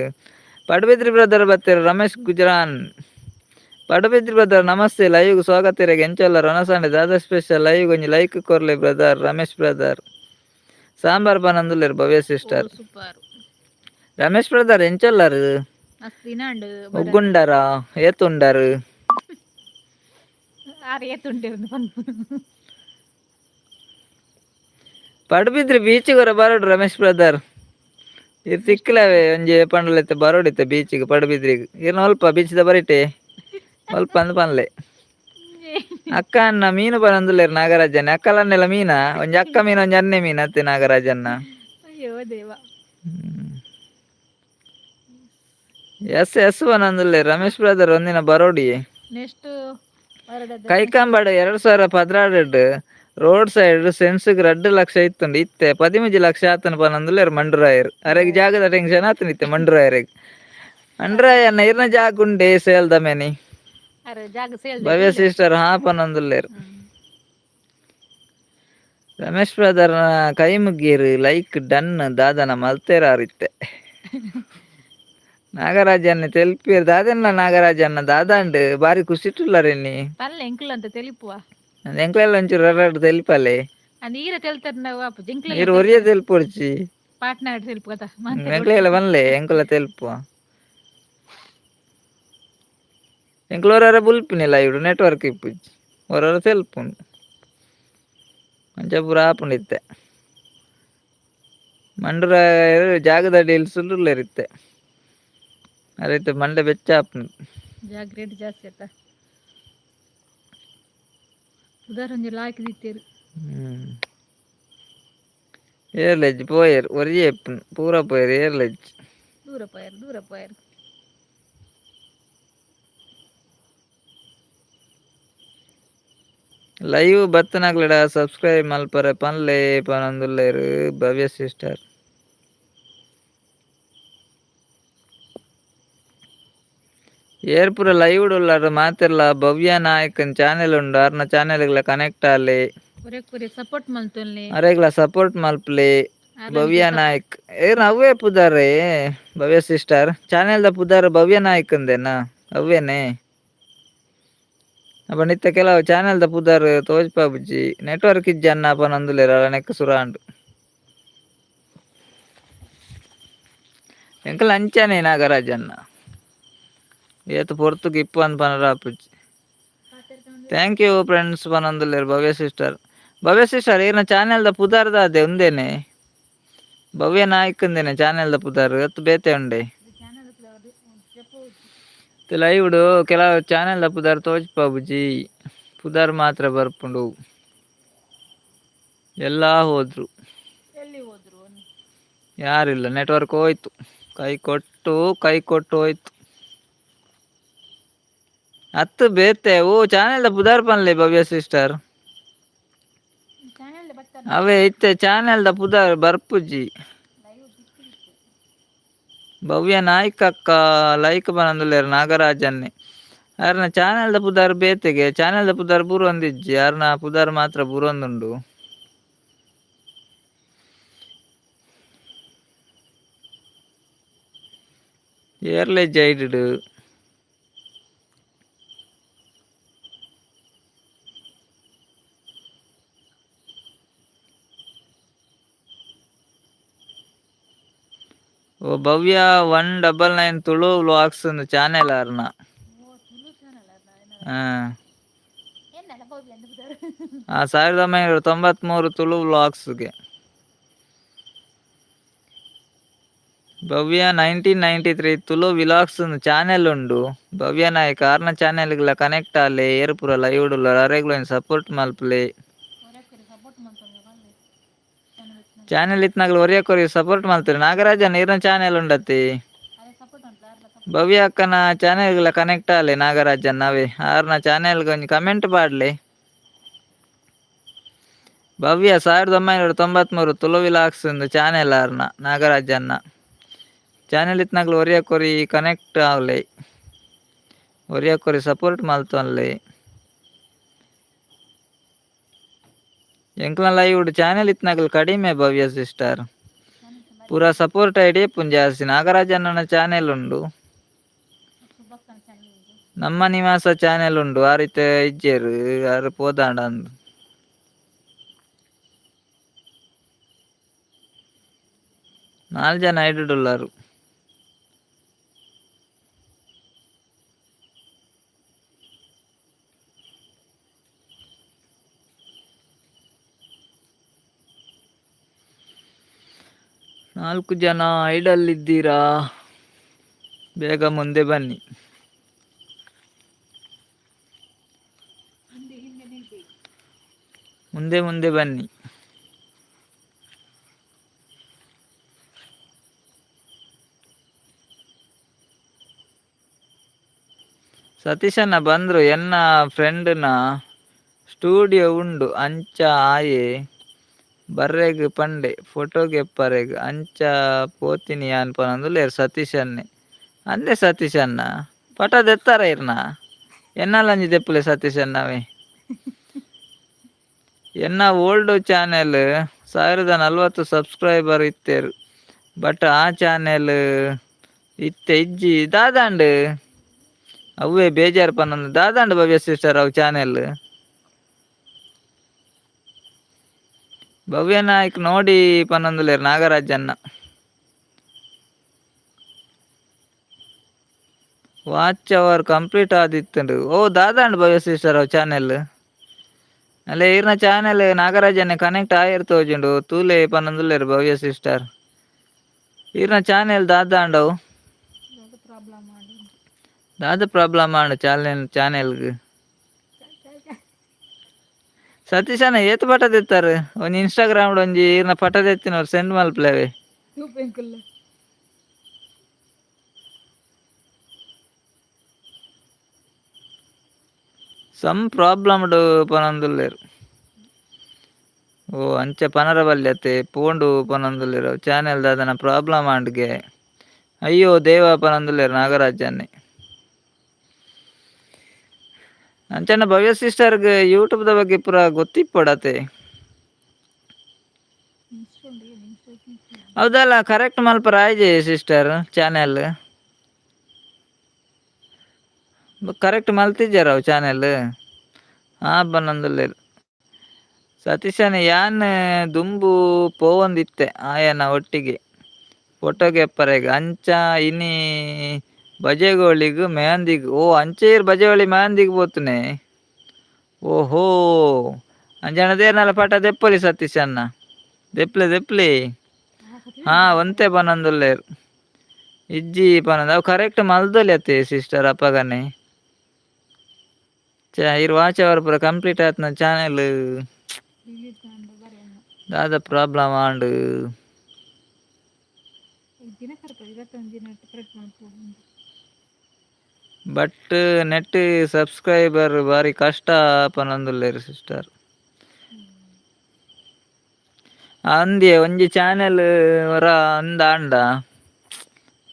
ಪಡುಬಿದ್ರಿ ಬ್ರದರ್ ಬತ್ತೇರು ರಮೇಶ್ ಗುಜರಾನ್. ಪಡುಬಿದ್ರಿ ಬ್ರದರ್ ನಮಸ್ತೆ ಲೈವ್ಗೆ ಸ್ವಾಗತ ಇರೆಗ್ ಎಂಚಲ್ಲ ರೊನಸಂಡೆ ದಾದಾ ಸ್ಪೆಷಲ್ ಲೈವ್ ಒಂಜಿ ಲೈಕ್ ಕೊರ್ಲೆ ಬ್ರದರ್ ರಮೇಶ್ ಬ್ರದರ್. ಸಾಂಬಾರ್ ಪನೊಂದುಲ್ಲೇರು Bhavya sister. Super Ramesh brother ಎಂಚಲ್ಲರು ಉಗ್ಗುಂಡರ ಏತುಂಡರು. ಪಡುಬಿದ್ರಿ ಬೀಚಿಗೊರ ಬರೋಡು ರಮೇಶ್ ಬ್ರದರ್. ಇರ್ ತಿಕ್ಕಲವೇ ಒಂಜಿ ಪಂಡಲೈತೆ ಬರೋಡಿತ್ತೆ ಬೀಚಿಗೆ ಪಡುಬಿದ್ರಿಗೆ ಇರ್ನ ಅಲ್ಪ ಬೀಚ್ದ ಬರಿಟೆ ಅಲ್ಪ ಅಂದ್ ಪನ್ಲೆ. ಅಕ್ಕ ಅನ್ನ ಮೀನು ಪನೊಂದುಲ್ಲೇರು ನಾಗರಾಜನ್ನ. ಅಕ್ಕಲನ್ನೆಲ್ಲ ಮೀನ ಒಂಜಿ ಅಕ್ಕ ಮೀನು ಒಂಜಿ ಅನ್ನೆ ಮೀನು ಅತ್ತೆ ನಾಗರಾಜನ್ನ. ಅಯ್ಯೋ ದೇವ. ಎಸ್ ಎಸ್ ಪನೊಂದುಲ್ಲೇರು ರಮೇಶ್ ಬ್ರದರ್ ಒಂದಿನ ಬರೋಡಿ. ನೆಕ್ಸ್ಟ್ ಕೈಕಂಬಡ 2016 ರೋಡ್ ಸೈಡ್ ಸೆನ್ಸ್ಗ್ 2 ಲಕ್ಷ ಇತ್ತುಂಡು ಇತ್ತೆ 15 ಲಕ್ಷ ಆತನ ಪನೊಂದುಲ್ಲೇರು ಮಂಡುರಾಯರು. ಅರೆಗ್ ಜಾಗದ ಟೆನ್ಷನ್ ಆತನ ಇತ್ತೆ ಮಂಡುರಾಯರೆಗ್. ಮಂಡುರಾಯನ್ನ ಇರ್ನ ಜಾಗ ಉಂಡೆ ಸೇಲ್ದ ಮೇನಿ. ಭವ್ಯ ಸಿಸ್ಟರ್ ಹಾ ಪನೊಂದುಲ್ಲೇರು. ರಮೇಶ್ ಬ್ರದರ್ ಕೈ ಮುಗೀರು ಲೈಕ್ ಡನ್ ದಾದನ ಮಲ್ತೆರಾರಿತ್ತೆ. ನಾಗರಾಜನ್ನ ತೆಲ್ಪಿಯರ್ ದಾದನ್ನ ನಾಗರಾಜನ್ನ ದಾದಂಡ್ ಬಾರಿ ಖುಷಿಟ್ಟುಲ್ಲರೆನ್ನಿ. ಪಲ್ಲೆ ಎಂಕ್ಲು ಅಂತ ತೆಲಿಪುವ ಎಂಕ್ಲೆಲ್ಲ ಒಂಚೂರು ಎರಡು ತೆಲ್ಪಲೆ ನೀರ ತೆಲ್ತಾರೆ ನಾವು ಅಪ್ಪ ಜಿಂಕ್ಲೆ ನೀರು ಒರಿಯ ತೆಲ್ಪೊಡ್ಚಿ ಪಾಟ್ನಾಡ್ ತೆಲ್ಪು ಕಥ ಎಂಕ್ಲೆಲ್ಲ ಬನ್ಲೆ ಎಂಕುಲ ತೆಲ್ಪುವ ಎಂಕ್ಲೋರ ಬುಲ್ಪಿನಿಲ್ಲ ಇವ್ರು ನೆಟ್ವರ್ಕ್ ಇಪ್ಪುಜಿ ಹೊರ ತೆಲ್ಪುಂಡು ಅಂಚ ಪೂರ ಆಪುಂಡಿತ್ತೆ ಮಂಡುರ ಜಾಗದ ಡೀಲ್ ಸುಳ್ಳುಲ್ಲರಿತ್ತೆ ಅದೈತೆ ಮಂಡೆ ಬೆಚ್ಚ ಆಪುಂಡು ಜಾಗ ರೇಟ್ ಜಾಸ್ತಿ ಆಯ್ತಾ ಉದಾಹರಣೆ ಲಾಯ್ಕ್ ದಿತ್ತೇರು ಏರ್ಲೆಜ್ ಪೋಯರ್ ಒರಿಯೆ ಪೂರ ಪೋಯರ್ ಏರ್ಲೆಜ್ ದೂರ ಪೋಯರ್ ಲೈವ್ ಬತ್ತನಾಗ್ಲಡ ಸಬ್ಸ್ಕ್ರೈಬ್ ಮಲ್ಪರೆ ಪನ್ಲೆ ಪನೊಂದುಲ್ಲೇರು ಭವ್ಯ ಸಿಸ್ಟರ್ ಏರ್ ಪೂರ ಲೈವ್ ಉಳ್ಳಾರು ಮಾತಿರ್ಲ ಭವ್ಯ ನಾಯಕನ್ ಚಾನೆಲ್ ಉಂಡು ಅರ್ನ ಚಾನೆಲ್ಗಳ ಕನೆಕ್ಟ್ ಆಲೆ ಸಪೋರ್ಟ್ ಮಲ್ತೊನ್ಲೆ ಅರೆಗ್ಲ ಸಪೋರ್ಟ್ ಮಲ್ಪ್ಲೆ ಭವ್ಯ ನಾಯಕ್ ಏನ್ ಅವೇ ಪುದಾರೆ ಭವ್ಯ ಸಿಸ್ಟರ್ ಚಾನೆಲ್ ದ ಪುದಾರ ಭವ್ಯ ನಾಯಕ್ ಅಂದೇನಾ ಅವ್ವೇನೆ ಅಪ್ಪ ನಿತ್ಯ ಕೆಲವು ಚಾನೆಲ್ ದ ಪುದಾರ್ ತೋಜ್ಪಾ ಬುಜ್ಜಿ ನೆಟ್ವರ್ಕ್ ಇಜ್ಜಿ ಅನ್ನ ಪನೊಂದುಲ್ಲೇರ ನೆಕ್ ಸುರಾಂಡು ಎಂಕಲ್ ಅಂಚನೆ ನಾಗರಾಜನ್ನ ಏತು ಪೊರ್ತುಗ್ ಇಪ್ಪು ಅಂದ್ ಪನರಾಪುಜಿ ಥ್ಯಾಂಕ್ ಯು ಫ್ರೆಂಡ್ಸ್ ಪನೊಂದುಲ್ಲೇರು ಭವ್ಯ ಸಿಸ್ಟರ್ ಈರ್ನ ಚಾನೆಲ್ ದ ಪುದಾರ್ದ ಅದೇ ಉಂದೇನೆ ಭವ್ಯ ನಾಯಕ್ ಅಂದೇನೆ ಚಾನೆಲ್ ದ ಪುದಾರ್ ಎತ್ತು ಬೇತೆ ಉಂಡೆ ಲೈವ್ಡು ಕೆಲವು ಚಾನೆಲ್ ದ ಪುದಾರ್ ತೋಜ್ಪಾ ಬುಜಿ ಪುದಾರ್ ಮಾತ್ರ ಬರ್ಪುಂಡು ಎಲ್ಲ ಹೋದ್ರು ಯಾರಿಲ್ಲ ನೆಟ್ವರ್ಕ್ ಹೋಯ್ತು ಕೈ ಕೊಟ್ಟು ಹೋಯ್ತು ಹತ್ತು ಬೇತೆ ಓ ಚಾನೆಲ್ ದ ಪುದಾರ್ ಪನ್ಲೆ ಭವ್ಯ ಸಿಸ್ಟರ್ ಅವೇ ಇತ್ತೆ ಚಾನೆಲ್ ದ ಪುದಾರ್ ಬರ್ಪುಜಿ ಭವ್ಯ ನಾಯ್ಕ ಅಕ್ಕ ಲೈಕ್ ಬನಂದುಲ್ಲೇರು ನಾಗರಾಜನ್ನೇ ಯಾರನ್ನ ಚಾನೆಲ್ದ ಪುದಾರ್ ಬೇತೆಗೆ ಚಾನೆಲ್ದ ಪುದಾರ್ ಬೂರೊಂದಿಜ್ಜಿ ಯಾರನ್ನ ಪುದಾರ್ ಮಾತ್ರ ಬೂರೊಂದುಂಡು. ಏರ್ಲೆಜ್ ಐಡ್ಡು ಓ ಭವ್ಯ 199 ತುಳು ವ್ಲಾಗ್ಸ್ ಚಾನೆಲ್ ಆರ್ನ. ಆ 1993 ತುಳು ವ್ಲಾಗ್ಸ್ಗೆ ಭವ್ಯ 1993 ತುಳು ವಿಲಾಗ್ಸ್ ಚಾನೆಲ್ ಉಂಡು. ಭವ್ಯ ನಾಯಕ ಆರ್ನ ಚಾನೆಲ್ಗಳ ಕನೆಕ್ಟ್ ಆಲೆ ಏರ್ ಪೂರ ಲೈವ್ ಡುಲ್ಲ ಅರೆಗ್ಲ ಸಪೋರ್ಟ್ ಮಲ್ಪಲೆ ಚಾನೆಲ್ ಇತ್ನಾಗ್ಲು ಒರಿಯಕೊರಿ ಸಪೋರ್ಟ್ ಮಲ್ತೇವೆ. ನಾಗರಾಜನ್ ಇರ್ನ ಚಾನೆಲ್ ಉಂಡತಿ ಭವ್ಯ ಅಕ್ಕನ ಚಾನೆಲ್ಗಳ ಕನೆಕ್ಟ್ ಆಲೆ ನಾಗರಾಜನ್ ನಾವೇ ಆರ್ನ ಚಾನೆಲ್ಗೆ ಒಂಜಿ ಕಮೆಂಟ್ ಪಾಡ್ಲೆ. ಭವ್ಯ 1993 ತುಳು ವಿಲಾಗ್ಸ್ ಚಾನೆಲ್ ಆರ್ನ ನಾಗರಾಜನ್ನ ಚಾನೆಲ್ ಇತ್ನಾಗ್ಲು ಒರಿಯಕೊರಿ ಕನೆಕ್ಟ್ ಆವ್ಲೆ ಒರಿಯಕೊರಿ ಸಪೋರ್ಟ್ ಮಲ್ತೊನ್ಲೆ. ಎಂಕ್ಲ ಲೈವ್ ಚಾನೆಲ್ ಇತ್ನಾಗ್ಲು ಕಡಿಮೆ ಭವ್ಯ ಸಿಸ್ಟರ್ ಪೂರ ಸಪೋರ್ಟ್ ಐಡಿ ಪುಂಜ ಜಾಸ್ತಿ. ನಾಗರಾಜನ್ನ ಚಾನೆಲ್ ಉಂಡು, ನಮ್ಮ ನಿವಾಸ ಚಾನೆಲ್ ಉಂಡು ಆ ರೀತಿ ಇಜ್ಜೇರು ಯಾರು ಪೋದಾಂಡ ಅಂದು 4 ಜನ ಐಡುಳ್ಳಾರು. ನಾಲ್ಕು ಜನ ಐಡಲ್ಲಿದ್ದೀರಾ, ಬೇಗ ಮುಂದೆ ಬನ್ನಿ. ಮುಂದೆ ಮುಂದೆ ಬನ್ನಿ. ಸತೀಶಣ್ಣ ಬಂದ್ರು ಎನ್ನ ಫ್ರೆಂಡ್ನ ಸ್ಟುಡಿಯೋ ಉಂಡು ಅಂಚ ಆಯೆ ಬರ್ರೆಗ್ ಪಂಡೆ ಫೋಟೋಗೆ ಎಪ್ಪರೆಗ್ ಅಂಚ ಪೋತಿನಿ ಅನ್ಪನಂದುಲ್ಲೇರು ಸತೀಶನ್ನೆ. ಅಂದೆ ಸತೀಶಣ್ಣ ಪಟ ದೆತ್ತಾರ ಇರ್ನ ಎನ್ನಲಂಜಿ ದೆಪ್ಪುಲೆ ಸತೀಶಣ್ಣವೇ ಎನ್ನ ಓಲ್ಡ್ ಚಾನೆಲ್ 1040 ಸಬ್ಸ್ಕ್ರೈಬರ್ ಇತ್ತೇರು ಬಟ್ ಆ ಚಾನೆಲ್ ಇತ್ತೆ ಇಜ್ಜಿ ದಾದಾಂಡ್ ಅವೇ ಬೇಜಾರು ಪನ್ನೊಂದು ದಾದಾಂಡ್ ಭವ್ಯ ಸಿಸ್ಟರ್ ಅವು ಚಾನೆಲ್ ಭವ್ಯ ನಾಯ್ಕ್ ನೋಡಿ ಪನ್ನೊಂದುಲೇರು ನಾಗರಾಜನ್ನ ವಾಚ್ ಅವರ್ ಕಂಪ್ಲೀಟ್ ಆದಿತ್ತುಂಡು. ಓ ದಾದಾಂಡ್ ಭವ್ಯ ಸಿಸ್ಟರ್ ಅವು ಚಾನೆಲ್ ಅಲ್ಲೇ ಇರ್ನ ಚಾನೆಲ್ ನಾಗರಾಜನ್ನೇ ಕನೆಕ್ಟ್ ಆಯಿರ್ ತೋಜುಂಡು ತೂಲೆ ಪನ್ನೊಂದುಲ್ಲೇರು ಭವ್ಯ ಸಿಸ್ಟರ್ ಇರ್ನ ಚಾನೆಲ್ ದಾದಾಂಡವು ದಾದ ಪ್ರಾಬ್ಲಮ್ ಆಂಡು ಚಾನೆಲ್ಗ್ ಸತೀಶಣ್ಣ ಏತ್ ಪಟ ತೆತ್ತಾರೆ ಒಂಜಿ ಇನ್ಸ್ಟಾಗ್ರಾಮ್ ಒಂಜಿ ಇರ್ನ ಪಟ ತೆತ್ತಿನವ್ರು ಸೆಂಡ್ ಮಲ್ಪಲೇವೆ ಸಮ್ ಪ್ರಾಬ್ಲಮ್ ಪನೊಂದುಲ್ಲೇರು. ಓ ಅಂಚೆ ಪನರ ಬಲ್ಯತೆ ಪೋಂಡು ಪನೊಂದುಲ್ಲೇರು ಚಾನೆಲ್ ದಾದನ ಪ್ರಾಬ್ಲಮ್ ಆಂಡ್ಗೆ ಅಯ್ಯೋ ದೇವ ಪನೊಂದುಲ್ಲೇರು ನಾಗರಾಜನ್ನೇ. ಅಂಚನ ಭವ್ಯ ಸಿಸ್ಟರ್ಗೆ ಯೂಟ್ಯೂಬ್ದ ಬಗ್ಗೆ ಪೂರ ಗೊತ್ತಿಪ್ಪಡತೆ ಹೌದಲ್ಲ ಕರೆಕ್ಟ್ ಮಲ್ಪ ರಾಯ್ಜೆ ಸಿಸ್ಟರ್ ಚಾನೆಲ್ ಕರೆಕ್ಟ್ ಮಲ್ತಿದ್ದಾರ ಅವು ಚಾನೆಲ್ ಬನ್ನೊಂದುಲ್ಲೇರು ಸತೀಶನ ಯಾನ್ ದುಂಬು ಪೋವೊಂದಿತ್ತೆ ಆಯನ ಒಟ್ಟಿಗೆ ಫೋಟೋಗೆ ಎಪ್ಪರೆಗ ಅಂಚ ಇನಿ ಬಜೆಗೋಳಿಗ್ ಮೆಹಂದಿಗ್ ಓ ಅಂಚೆರ್ ಬಜೆಗೋಳಿ ಮೆಹಂದಿಗ್ ಪೋತುನೆ ಓಹೋ ಅಂಜನದೇರ್ನಲ ಪಟ ದೆಪ್ಪೊಲಿ ಸತೀಶನ್ನ ದೆಪ್ಲೆ ಒಂತೆ ಪನೊಂದುಲ್ಲೇರು ಇಜ್ಜಿ ಪನೊಂದು ಅವು ಕರೆಕ್ಟ್ ಮಲ್ದೊಲಿ ಅತ್ತೆ ಸಿಸ್ಟರ್ ಅಪ್ಪಗನೆ ಇರ್ ವಾಚ್ ಅವರ್ ಪೂರ ಕಂಪ್ಲೀಟ್ ಆತ್ನ ಚಾನೆಲ್ ದಾದ problem and but net subscriber ಬಾರಿ ಕಷ್ಟ ಪನೊಂದುಲ್ಲೇರು ಸಿಸ್ಟರ್ ಅಂದ್ಯೆ ಒಂಜಿ ಚಾನೆಲ್ ವರ ಅಂದ ಆಂಡ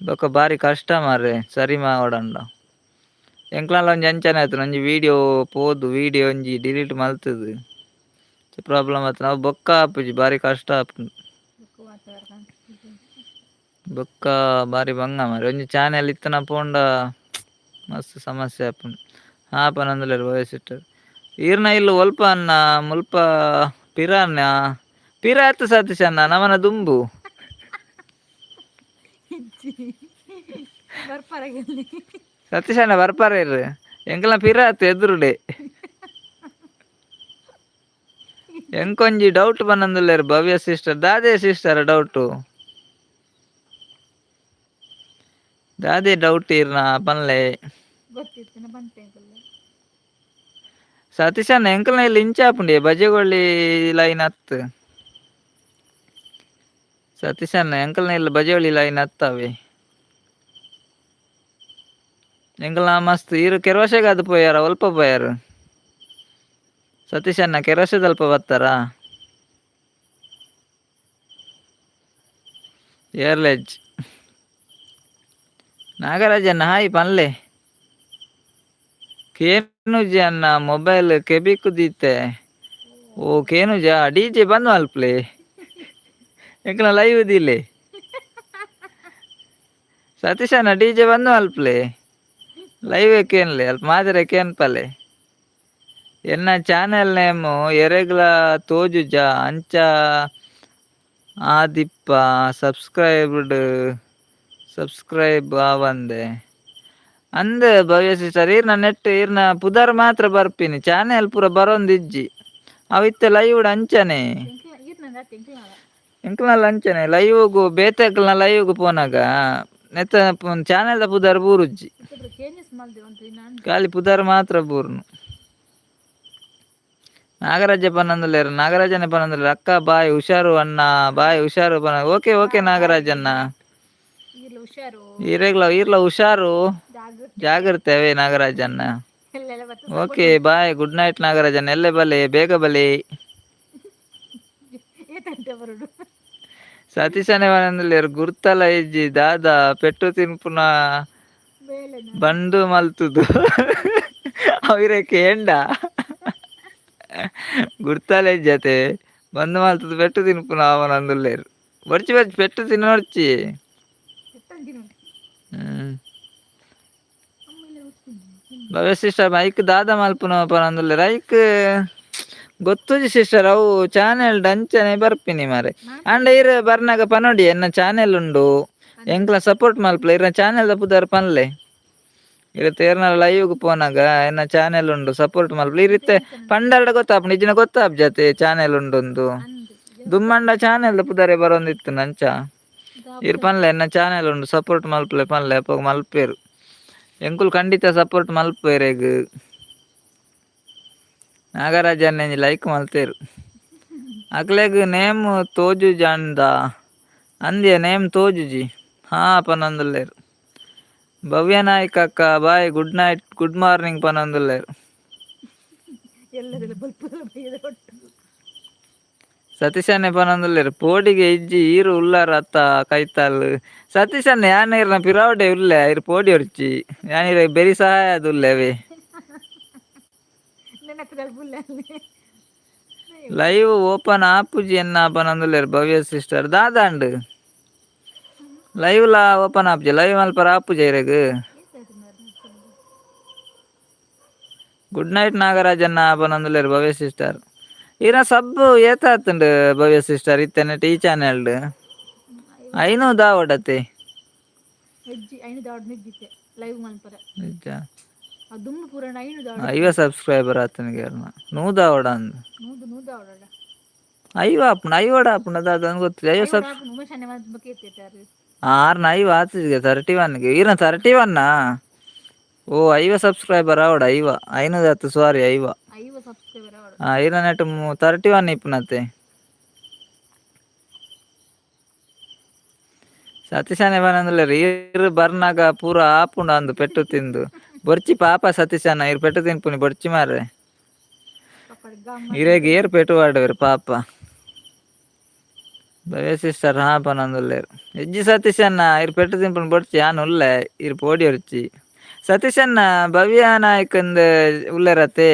ಬೊಕ್ಕ ಬಾರಿ ಕಷ್ಟ ಮಾರ್ರೆ ಸರಿ ಮಾವಡಂಡ ಎಂಕ್ಲಾಲ ಒಂಜಿ ಅಂಚನೆ ಆತುಂಡು ಒಂಜಿ ವೀಡಿಯೋ ಪೋದು ವೀಡಿಯೋ ಒಂಜಿ ಡಿಲೀಟ್ ಮಲ್ತುದು ಪ್ರಾಬ್ಲಮ್ ಆತುಂಡು ಅವು ಬೊಕ್ಕ ಆಪುಜಿ ಬಾರಿ ಕಷ್ಟ ಆಪುಂಡು. ಬೊಕ್ಕ ಬಾರಿ ಬಂಗ ಮಾರ್ರೆ ಒಂಜಿ ಚಾನೆಲ್ ಇತ್ತನ ಪೋಂಡ ಮಸ್ತ್ ಸಮಸ್ಯೆ ಆಪುಂಡು ಆಪನಂದುಲ್ಲೆರ್ ಭವ್ಯ ಈರ್ನ ಇಲ್ಲು ಒಲ್ಪ ಅನ್ನ ಮುಲ್ಪ ಪಿರಾನ್ಯ ಪಿರ ಅತ್ತು ಸತೀಶ್ ಅನ್ನ ನಮನ ದುಂಬು ಸತೀಶ್ ಅಣ್ಣ ಬರ್ಪಾರ ಇರ್ರಿ ಎಂಕಲ್ನ ಪಿರ ಆತು ಎದುರುಡೆ ಎಂಕೊಂಜಿ ಡೌಟ್ ಬನ್ನೊಂದುಲ್ಲೆರ್ ಭವ್ಯ ಸಿಸ್ಟರ್ ದಾದೆ ಸಿಸ್ಟರ್ ಡೌಟು ದಾದೆ ಡೌಟ್ ಇರ್ನ ಪನ್ಲೆ ಸತೀಶ್ ಅಣ್ಣ ಎಂಕಲ್ನ ಇಲ್ಲಿ ಇಂಚ ಆಪುಂಡಿಯೇ ಬಜೆಗೊಳ್ಳಿ ಲೈನ್ ಅತ್ತು ಸತೀಶ್ ಅಣ್ಣ ಎಂಕಲ್ನ ಇಲ್ಲ ಬಜೆಗೊಳ್ಳಿ ಲೈನ್ ಅತ್ತಾವೆ ಎಂಕಲ್ನ ಮಸ್ತ್ ಇರು ಕೆರವಶೆಗ್ ಅದು ಪೋಯಾರ ಒಲ್ಪ ಪೋಯಾರು ಸತೀಶ್ ಅಣ್ಣ ಕೆರವಶೆದ್ ಅಲ್ಪ ಬತ್ತಾರ ಏರ್ಲೆಜ್ ನಾಗರಾಜ್ ಅಣ್ಣ ಹಾಯ್ ಪನ್ಲೆ ಕೇನುಜಿ ಅಣ್ಣ ಮೊಬೈಲ್ ಕೆಬಿಕು ದೀತೆ ಓ ಕೇನುಜ ಡಿಜೆ ಬಂದ್ ಮಲ್ಪ್ಲೆ ಎಂಕಲ್ನ ಲೈವ್ ದಿಲೆ ಸತೀಶ್ ಅಣ್ಣ ಡಿಜೆ ಬಂದ್ ಮಲ್ಪ್ಲೆ ಲೈವ್ ಕೇನ್ಲೆ ಅಲ್ಪ ಮಾದರೆ ಕೇನ್ಪಲೆ ಎನ್ನ ಚಾನೆಲ್ ನೇಮು ಎರೆಗ್ಲ ತೋಜುಜ ಅಂಚ ಆದಿಪ್ಪ ಸಬ್ಸ್ಕ್ರೈಬ್ ಆವಂದೆ ಅಂದ್ ಭವ್ಯ ಸಿಸ್ಟರ್ ಈರ್ನ ನೆಟ್ ಈರ್ನ ಪುದರ್ ಮಾತ್ರ ಬರ್ಪಿನಿ ಚಾನೆಲ್ ಪೂರ ಬರೊಂದಿಜ್ಜಿ ಅವು ಇತ್ತೆ ಲೈವ್ಡ್ ಅಂಚನೆ ಎಂಕಲ್ನಲ ಅಂಚನೆ ಲೈವ್ಗು ಬೇತೆಕ್ಲ್ನ ಲೈವ್ಗ್ ಪೋನಾಗ ನೆತ್ತ ಚಾನೆಲ್ ದ ಪುದರ್ ಬೂರುಜ್ಜಿ ಖಾಲಿ ಪುದರ್ ಮಾತ್ರ ಬೂರ್ನು ನಾಗರಾಜ ಪನ್ನೊಂದುಲ್ಲೆರ್ ನಾಗರಾಜನೇ ಪನ್ನೊಂದುಲ್ಲೆರ್ ಅಕ್ಕ ಬಾಯ್ ಹುಷಾರು ಅಣ್ಣ ಬಾಯ್ ಹುಷಾರು ಓಕೆ ಓಕೆ ನಾಗರಾಜ್ ಅಣ್ಣ ಈರ್ಲ ಹುಷಾರು ಜಾಗ್ರತೆ ಅವೇ ನಾಗರಾಜ್ ಅಣ್ಣ okay bye good night Nagaraj ಅಣ್ಣ ಎಲ್ಲೆ ಬಲೆ ಬೇಗ ಬಲೆ ಸತೀಶ್ ಅಣ್ಣ ಪನ್ನೊಂದುಲ್ಲೆರ್ ಗುರ್ತಲ ಇಜ್ಜಿ ದಾದ ಪೆಟ್ಟು ತಿನ್ಪುನ ಬಂಡು ಮಲ್ತುದು ಅವಿರಕ್ಕೆ ಎಂಡ ಗುರ್ತಲ ಇಜ್ಜತೆ ಬಂದು ಮಲ್ತುದು ಪೆಟ್ಟು ತಿನ್ಪುನ ಅವನಂದುಲ್ಲೆರ್ ಬರ್ಚಿ ಬರ್ಚಿ ಪೆಟ್ಟು ತಿನ್ನೋರ್ಚಿ ಭವ್ಯ ಸಿಸ್ಟರ್ ಐಕ್ ದಾದ ಮಲ್ಪುನ ಪನೊಂದುಲ್ಲೆರ್ ಐಕ್ ಗೊತ್ತುಜಿ ಸಿಸ್ಟರ್ ಅವು ಚಾನೆಲ್ ಅಂಚನೆ ಬರ್ಪಿನಿ ಮಾರೆ ಅಂಡ ಇರ್ ಬರ್ನಾಗ ಪನೊಡಿ ಎನ್ನ ಚಾನೆಲ್ ಉಂಡು ಎಂಕ್ಲ ಸಪೋರ್ಟ್ ಮಲ್ಪಲೆ ಇರ್ನ ಚಾನೆಲ್ ದ ಪುದರ್ ಪನ್ಲೆ ಇರತ್ತೆ ಏರ್ನಾರ ಲೈವ್ಗ್ ಪೋನಾಗ ಎನ್ನ ಚಾನೆಲ್ ಉಂಡು ಸಪೋರ್ಟ್ ಮಲ್ಪಲೆ ಇರಿತ್ತೆ ಪಂಡರ್ಡ ಗೊತ್ತಾಪುಂಡು ಇಜ್ಜಿನ ಗೊತ್ತಾಪ್ ಜತೆ ಚಾನೆಲ್ ಉಂಡು ದುಮ್ಮಂಡ ಚಾನೆಲ್ ದ ಪುದರೇ ಬರೊಂದಿತ್ತು ನಂಚ ಇರ್ ಪನ್ಲೆ ಎನ್ನ ಚಾನೆಲ್ ಉಂಡು ಸಪೋರ್ಟ್ ಮಲ್ಪಲೆ ಪನ್ಲೆ ಅಪಗ ಮಲ್ಪೇರು ಎಂಕುಲು ಖಂಡಿತ ಸಪೋರ್ಟ್ ಮಲ್ಪೇರೆಗ್ ನಾಗರಾಜ್ ಅಣ್ಣಂಜಿ ಲೈಕ್ ಮಲ್ತೇರು ಅಕ್ಲೆಗ್ ನೇಮ್ ತೋಜುಜಿ ಅಂದ ಅಂದ್ಯ ನೇಮ್ ತೋಜುಜಿ ಹಾ ಪನೊಂದುಲ್ಲೆರ್ ಭವ್ಯ ನಾಯ್ಕ ಅಕ್ಕ bye good night good morning ಪನೊಂದುಲ್ಲೆರ್ ಸತೀಶ್ ಅಣ್ಣ ಪನೊಂದುಲ್ಲೆರ್ ಪೋಡಿಗೆ ಇಜ್ಜಿ ಈರು ಉಲ್ಲಾರ ಅತ್ತ ಕೈತಾಲ್ ಸತೀಶ್ ಅಣ್ಣ ಯಾನ್ ಇರ್ನ ಪಿರಾವುಡೆ ಉಲ್ಲೆ ಐರ್ ಪೋಡಿ ಹೊರ್ಚಿ ಯಾನ್ ಇರ ಬೆರಿ ಸಹಾಯ ಅದುಲ್ಲೆ ಅವೇ ಲೈವ್ ಓಪನ್ ಆಪುಜಿ ಎನ್ನ ಪನೊಂದುಲ್ಲೆರ್ ಭವ್ಯ ಸಿಸ್ಟರ್ ದಾದಾಂಡ್ ಲೈವ್ ಲ ಓಪನ್ ಆಪುಜಿ ಲೈವ್ ಮಲ್ಪರ ಆಪುಜಿ ಐರೆಗ್ ಗುಡ್ ನೈಟ್ ನಾಗರಾಜ್ ಅಣ್ಣ ಪನೊಂದುಲ್ಲೆರ್ ಭವ್ಯ ಸಿಸ್ಟರ್ ಇರ ಸಬ್ಬು ಏತ ಆತುಂಡು ಭವ್ಯ ಸಿಸ್ಟರ್ ಇತ್ತೆನೆ ಟೀ ಚಾನೆಲ್ಡ್ ಐನು ದಾವಡತೆ ನಿಜ ಐವ ಸಬ್ಸ್ಕ್ರೈಬರ್ ಆತನಿಗೆ ನೂ ದಾವಡ ಅಂದ್ ಐವ ಆಪುಂಡು ಐವಡ ಆಪುಂಡು ಅದಾದ ಗೊತ್ತಿಲ್ಲ ಐವ ಆರ್ನ ಐವ ಆತುಜಿಗೆ 31ಗೆ ಈರ್ನ 31 ಓ ಐವ ಸಬ್ಸ್ಕ್ರೈಬರ್ ಆವಡ ಐವ ಐನೂದತ್ತು ಸಾರಿ ಐವ ಈರ್ನ ನೆಟ್ 31 ಇಪ್ಪುನತೆ ಸತೀಶಾನೆ ಪನೊಂದುಲ್ಲೆರ್ ಈರ್ ಬರ್ನಾಗ ಪೂರ ಆಪುಂಡು ಅಂದು ಪೆಟ್ಟು ತಿಂದು ಬೊರ್ಚಿ ಪಾಪ ಸತೀಶಾನ ಇರ್ ಪೆಟ್ಟು ತಿನ್ಪುನಿ ಬೊರ್ಚಿ ಮಾರ್ರೆ ಇರೆಗ್ ಏರ್ ಪೆಟ್ಟು ಪಾಡ್ವೆರ್ ಪಾಪ ಭವ್ಯ ಸಿಸ್ಟರ್ ಹಾಪನೊಂದುಲ್ಲೇರು ಎಜ್ಜಿ ಸತೀಶ್ ಅಣ್ಣ ಇರ್ ಪೆಟ್ಟು ತಿಂಪುನ ಬೊಡ್ಚಿ ಯಾನ್ ಉಲ್ಲೆ ಇರ್ ಪೋಡಿ ಹೊರ್ಚಿ ಸತೀಶ್ ಅಣ್ಣ ಭವ್ಯ ನಾಯಕಂದ್ ಉಲ್ಲೆರತೆ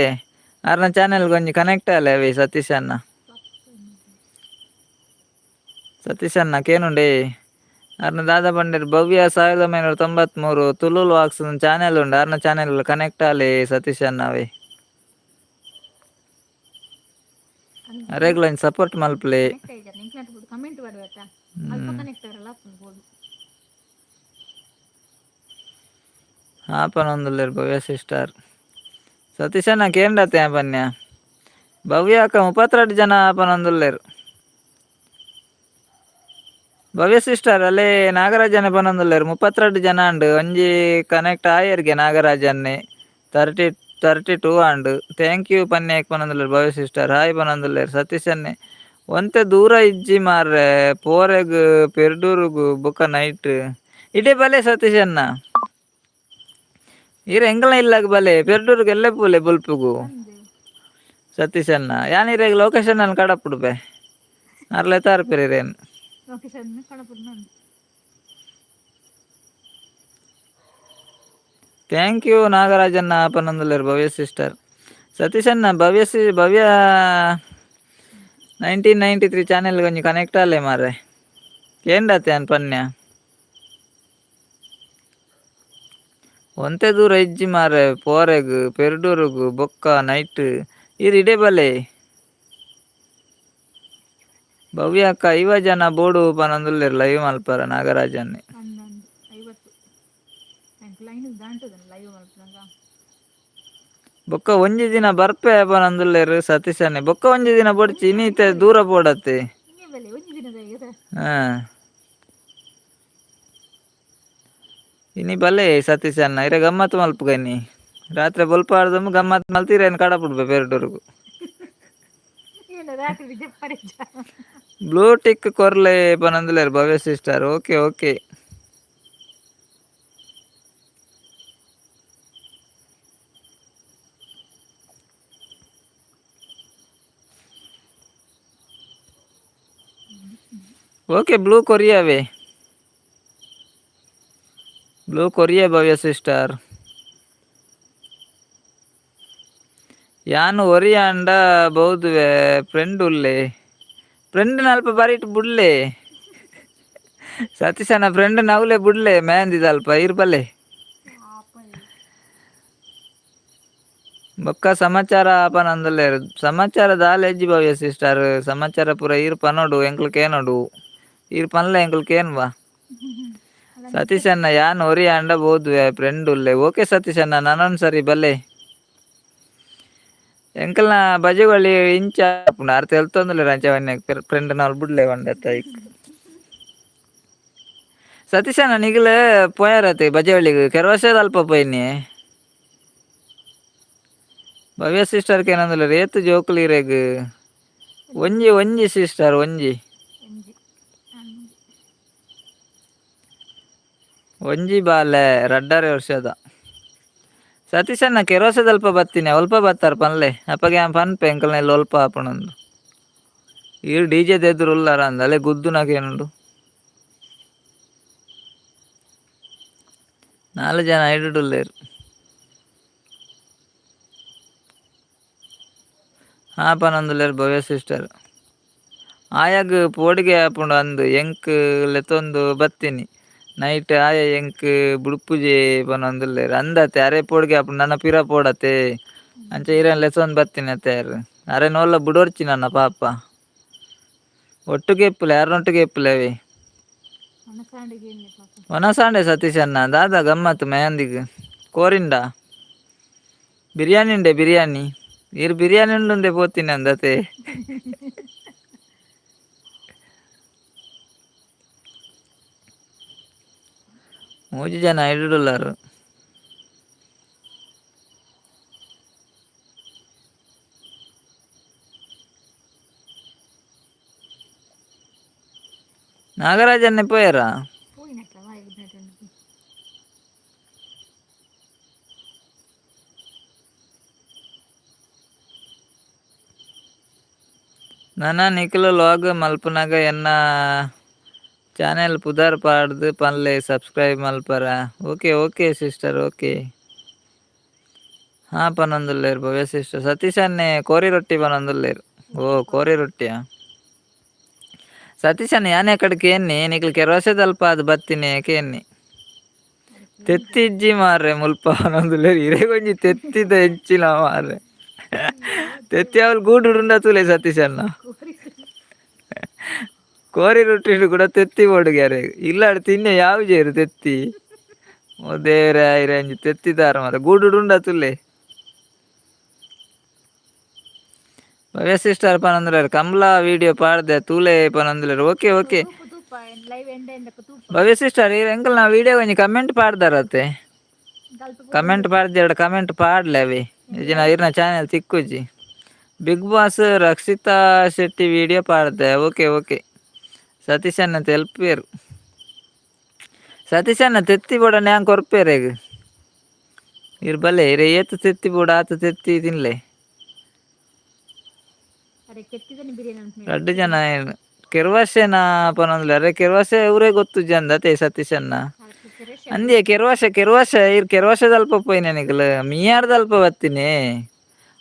ಅರ್ನ ಚಾನೆಲ್ ಗೊಂಜಿ ಕನೆಕ್ಟ್ ಆಲೆ ಅವಿ ಸತೀಶ್ ಅಣ್ಣ ಕೇನುಂಡೆ ಅರ್ನ ದಾದ ಪಂಡೇರ್ ಭವ್ಯ 1993 ತುಳುಲ್ ವಾಕ್ಸ್ ಚಾನೆಲ್ ಉಂಡು ಅರ್ನ ಚಾನೆಲ್ ಕನೆಕ್ಟ್ ಆಲೆ ಸತೀಶ್ ಅಣ್ಣ ಅವೇ ಅರೆಗ್ಲ ಸಪೋರ್ಟ್ ಮಲ್ಪಲೆ ಕಮೆಂಟ್ ಬರುವತ್ತ ಅಲ್ಪ ಕನೆಕ್ಟ್ ಅವರಲ್ಲ ಹಾಪನೊಂದುಲ್ಲೇರು ಭವ್ಯ ಸಿಸ್ಟರ್ ಸತೀಶ್ ಅಣ್ಣ ಕೇಂಡತೆ ಪನ್ಯ ಭವ್ಯ ಅಕ್ಕ 32 ಜನ ಆಪನೊಂದುಲ್ಲೇರು ಭವ್ಯ ಸಿಸ್ಟರ್ ಅಲ್ಲೇ ನಾಗರಾಜನ ಪನೊಂದುಲ್ಲೇರು 32 ಜನ ಅಂಡ್ ಒಂಜಿ ಕನೆಕ್ಟ್ ಆಯರ್ಗೆ ನಾಗರಾಜನ್ನೇ 32 ಅಂಡ್ ಥ್ಯಾಂಕ್ ಯು ಪನ್ಯಕ್ ಪನೊಂದುಲ್ಲೇರು ಭವ್ಯ ಸಿಸ್ಟರ್ ಹಾಯ್ ಪನೊಂದುಲ್ಲೇರು ಸತೀಶ್ ಅನ್ನೆ ಒಂತೆ ದೂರ ಇಜ್ಜಿ ಮಾರ್ರೆ ಪೋರೆಗ್ ಪೆರ್ಡೂರುಗು ಬೊಕ ನೈಟ್ ಇಡೀ ಬಲೆ ಸತೀಶ್ ಅಣ್ಣ ಈರ ಎಂಕಲ್ನ ಇಲ್ಲಾಗ ಬಲೆ ಪೆರ್ಡೂರ್ಗೆ ಎಲ್ಲೆ ಪೂಲೆ ಬುಲ್ಪುಗು ಸತೀಶ್ ಅಣ್ಣ ಯಾನಿರೆಗ್ ಲೊಕೇಶನ್ ಅನ್ನು ಕಡಪುಡು ಬೆ ಅರ್ಲೆ ತಾರ್ಪೆರೇನು ಥ್ಯಾಂಕ್ ಯು ನಾಗರಾಜನ್ನ ಆಪನೊಂದುಲ್ಲೇರು ಭವ್ಯ ಸಿಸ್ಟರ್ ಸತೀಶ್ ಅಣ್ಣ ಭವ್ಯ 1993 ಚಾನೆಲ್ ಗೊಂಜಿ ಕನೆಕ್ಟ್ ಆಲೆ ಮಾರ್ರೆ ಕೇಂಡತೆ ಅನ್ ಪನ್ಯ ಒಂತೆ ದೂರ ಇಜ್ಜಿ ಮಾರೆ ಪೋರೆಗ್ ಪೆರ್ಡೂರುಗು ಬೊಕ್ಕ ನೈಟ್ ಇರ್ ಇಡೇ ಬಲೆ ಭವ್ಯ ಅಕ್ಕ 50 ಜನ ಬೋಡು ಪನೊಂದುಲ್ಲೇರು ಲೈವ್ ಮಲ್ಪರ ನಾಗರಾಜನ್ನೇ ಬೊಕ್ಕ ಒಂಜಿ ದಿನ ಬರ್ಪೆ ಪನೊಂದುಲ್ಲೇರು ಸತೀಶ್ ಅನ್ನೆ ಬೊಕ್ಕ ಒಂಜಿ ದಿನ ಬೊಡ್ಚಿ ಇನ್ನೀತೆ ದೂರ ಪೋಡತ್ತೆ ಹಾ ಇನಿ ಬಲೆ ಸತೀಶ್ ಅಣ್ಣ ಇರ ಗಮ್ಮತ್ ಮಲ್ಪುಗ ಇನ್ನಿ ರಾತ್ರಿ ಬೊಲ್ಪ ಆಡ್ದಮ್ಮ ಗಮ್ಮತ್ ಮಲ್ತೀರ ಏನು ಕಡಪುಡ್ಬೆ ಪೆರ್ಡೂರ್ಗು ಬ್ಲೂ ಟಿಕ್ ಕೊರ್ಲೆ ಪನೊಂದುಲ್ಲೇರು Bhavya sister okay okay okay blue ಕೊರಿಯಾ ಭವ್ಯ ಸಿಸ್ಟರ್ ಯಾನು ಒರಿಯ ಅಂಡ ಬೌದುವೆ ಫ್ರೆಂಡ್ ಉಲ್ಲೆ ಫ್ರೆಂಡ್ ಅಲ್ಪ ಬರಿಟ್ ಬುಡ್ಲೆ ಸತೀಶ್ ಅಣ್ಣ ಫ್ರೆಂಡ್ ನವ್ಲೆ ಬುಡ್ಲೆ ಮೆಹಂದಿದ ಅಲ್ಪ ಇರ್ಬಲ್ಲೆ ಬೊಕ್ಕ ಸಮಾಚಾರ ಪನೊಂದುಲ್ಲೇರು ಸಮಾಚಾರ ದಾಲ ಎಜ್ಜಿ ಭವ್ಯ ಸಿಸ್ಟರ್ ಸಮಾಚಾರ ಪೂರ ಈರ್ ಪನೋಡು ಎಂಕ್ಲು ಕೇನೋಡು ಈರ್ ಪನ್ಲೆ ಎಂಕ್ಲು ಕೇನ್ವಾ ಸತೀಶ್ ಅಣ್ಣ ಯಾನ್ ಒರಿಯ ಅಂಡ ಬೋದುವೆ ಫ್ರೆಂಡ್ ಉಲ್ಲೆ ಓಕೆ ಸತೀಶ್ ಅಣ್ಣ ನನೊಂದು ಸರಿ ಬಲ್ಲೆ ಎಂಕಲ್ನ ಬಜೆಗೊಳ್ಳಿ ಇಂಚ ಆರ್ ತೆಲ್ತೊಂದುಲ್ಲೇರು ಅಂಚ ವನ್ಯ ಫ್ರೆಂಡ್ ನವ್ಲು ಬುಡ್ಲೆ ಒಂದೆತ್ತ ಸತೀಶ್ ಅಣ್ಣ ನಿಗ್ಲು ಪೋಯಾರತೆ ಬಜೆವಳ್ಳಿಗ್ ಕೆರವರ್ಷದ ಅಲ್ಪ ಪೋಯಿನಿ ಭವ್ಯ ಸಿಸ್ಟರ್ ಕೇನೊಂದುಲ್ಲೇರು ಏತ್ ಜೋಕುಲು ಇರೆಗ್ ಒಂಜಿ ಸಿಸ್ಟರ್ ಒಂಜಿ ಬಾಲೆ ರಡ್ಡರೆ ವರ್ಷದ ಸತೀಶ್ ಅಣ್ಣ ಕೆರವರ್ಷದ ಅಲ್ಪ ಬತ್ತೀನಿ ಒಲ್ಪ ಬತ್ತಾರ ಪನ್ಲೆ ಅಪ್ಪಗೆ ಪನ್ಪೆ ಎಂಕಲ್ನೆಲ್ಲ ಒಲ್ಪ ಆಪುಣಂದು ಈರ್ ಡಿಜೆ ದೆದ್ದುರು ಉಲ್ಲಾರ ಅಂದ ಅಲೆ ಗುದ್ದುನಕೇನುಂಡು 4 ಜನ ಐಡುಡುಲ್ಲೇರು ಹಾಪನೊಂದುಲ್ಲೇರು ಭವ್ಯ ಸಿಸ್ಟರ್ ಆಯಾಗ್ ಪೋಡಿಗೆ ಆಪುಂಡು ಅಂದು ಎಂಕ್ ಲೆತ್ತೊಂದು ಬತ್ತೀನಿ ನೈಟ್ ಆಯ ಎಂಕ್ ಬುಡ್ಪುಜೆ ಪನೊಂದುಲ್ಲೇರು ಅಂದತೆ ಅರೆ ಪೋಡಿಗೆ ಆಪುಂಡು ನನ್ನ ಪಿರ ಪೋಡತೆ ಅಂಚ ಇರೆನ್ ಲೆಸೊಂದು ಬತ್ತೀನಿ ಅತೆಯಾರು ಅರೆ ನೋಲ್ಲ ಬುಡೊರ್ಚಿ ನನ್ನ ಪಾಪ ಒಟ್ಟುಗೆ ಇಪ್ಪುಲೆ ಯಾರನೊಟ್ಟಿಗೆ ಇಪ್ಪುಲೆ ಅವಿ ಒನಸಾಂಡೆ ಸತೀಶ್ ಅಣ್ಣ ದಾದ ಗಮ್ಮತ್ ಮೆಹಂದಿಗ್ ಕೋರಿಂಡ ಬಿರಿಯಾನಿ ಈರ್ ಬಿರಿಯಾನಿ ಉಂಡುಂದೆ ಪೋತೀನಿ ಅಂದತೆ ಮೂಜಿ ಜನ ಐಡುಡುಲ್ಲಾರು ನಾಗರಾಜನ್ನೇ ಪೋಯಾರ ನನ್ನ ನಿಖಿಲ್ ಲಾಗ್ ಮಲ್ಪನಾಗ ಎನ್ನ ಚಾನೆಲ್ ಪುದರ್ ಪಾಡ್ದು ಪನ್ಲೆ ಸಬ್ಸ್ಕ್ರೈಬ್ ಮಲ್ಪರ. Okay okay sister okay. ಹಾಂ ಪನೊಂದುಲ್ಲೇರು ಭವ್ಯ ಸಿಸ್ಟರ್. ಸತೀಶ್ ಅನ್ನೆ ಕೋರಿ ರೊಟ್ಟಿ ಪನೊಂದುಲ್ಲೇರು. ಓ ಕೋರಿ ರೊಟ್ಟಿಯಾ. ಸತೀಶ್ ಅನ್ನ ಯಾನೆ ಕಡೆಗೆ ಎನ್ನಿ ನಿಖಿಲ್ ಕೆರವಸೆದ ಅಲ್ಪ ಅದು ಬತ್ತಿನಿ ಕೇನ್ನಿ ತೆತ್ತಿಜ್ಜಿ ಮಾರ್ರೆ ಮುಲ್ಪ ಪನೊಂದುಲ್ಲೇರು. ಇರೆಗೊಂಜಿ ತೆತ್ತಿದ ಹೆಚ್ಚಿನ ಮಾರ್ರೆ. ತೆತ್ತಿ ಅವಳು ಗೂಡುಂಡ ತುಲೆ ಸತೀಶ್ ಅನ್ನ ಕೋರಿ ರೊಟ್ಟಿ ಕೂಡ ತೆತ್ತಿ ಓಡುಗ್ಯಾರೆ ಇಲ್ಲಾಡು ತಿನ್ನೆ ಯಾವ ಜೇರು ತೆತ್ತಿ ದೇವ್ರೆ ಐರಂಜಿ ತೆತ್ತಿದಾರ ಮಾರ ಗೂಡುಂಡ ತುಲೆ. ಭವ್ಯ ಸಿಸ್ಟರ್ ಪನಂದ್ರೆ ಕಮಲಾ ವಿಡಿಯೋ ಪಾಡ್ದೆ ತೂಲೆ ಪನಂದ್ರೆ ಓಕೆ ಓಕೆ. ಭವ್ಯ ಸಿಸ್ಟರ್ ಈ ಎಂಕಲ್ ನಾ ವಿಡಿಯೋ ಒಂಜಿ ಕಮೆಂಟ್ ಪಾಡ್ದಾರತ್ತೆ. ಕಮೆಂಟ್ ಪಾಡ್ದೆ ಎರಡು ಕಮೆಂಟ್ ಪಾಡ್ಲೆ ಅವಿ ಇಜಿನ ಇರ್ನ ಚಾನೆಲ್ ತಿಕ್ಕುಜಿ. Big boss Rakshita Shetty video ಪಾಡ್ದೆ ಓಕೆ ಓಕೆ. ಸತೀಶ್ ಅನ್ನ ತೆಲ್ಪೇರು. ಸತೀಶ್ ಅನ್ನ ತೆತ್ತಿ ಬೋಡ ನ್ಯಾಂಗ್ ಕೊರ್ಪೇರು ಈಗ ಇರ್ಬಲ್ಲೆ ಇರ ಏತು ತೆತ್ತಿ ಬೋಡ ಆತು ತೆತ್ತಿ ತಿನ್ಲೆ. ಎರಡು ಜನ ಕೆರ್ವಾಸೆನ ಪನೊಂದ್ಲೆ ಅರೆ ಕೆರ್ವಾಸೆ ಊರೇ ಗೊತ್ತು ಜಂದತೆ ಸತೀಶ್ ಅನ್ನ ಅಂದ್ಯ ಕೆರ್ವಾಸೆ ಇರ್ ಕೆರ್ವಾಸೆದ ಅಲ್ಪ ಪೋಯ್ನೆ ನಿಖಿಲ್ ಮಿಯಾರ್ದ ಅಲ್ಪ ಬತ್ತೀನಿ.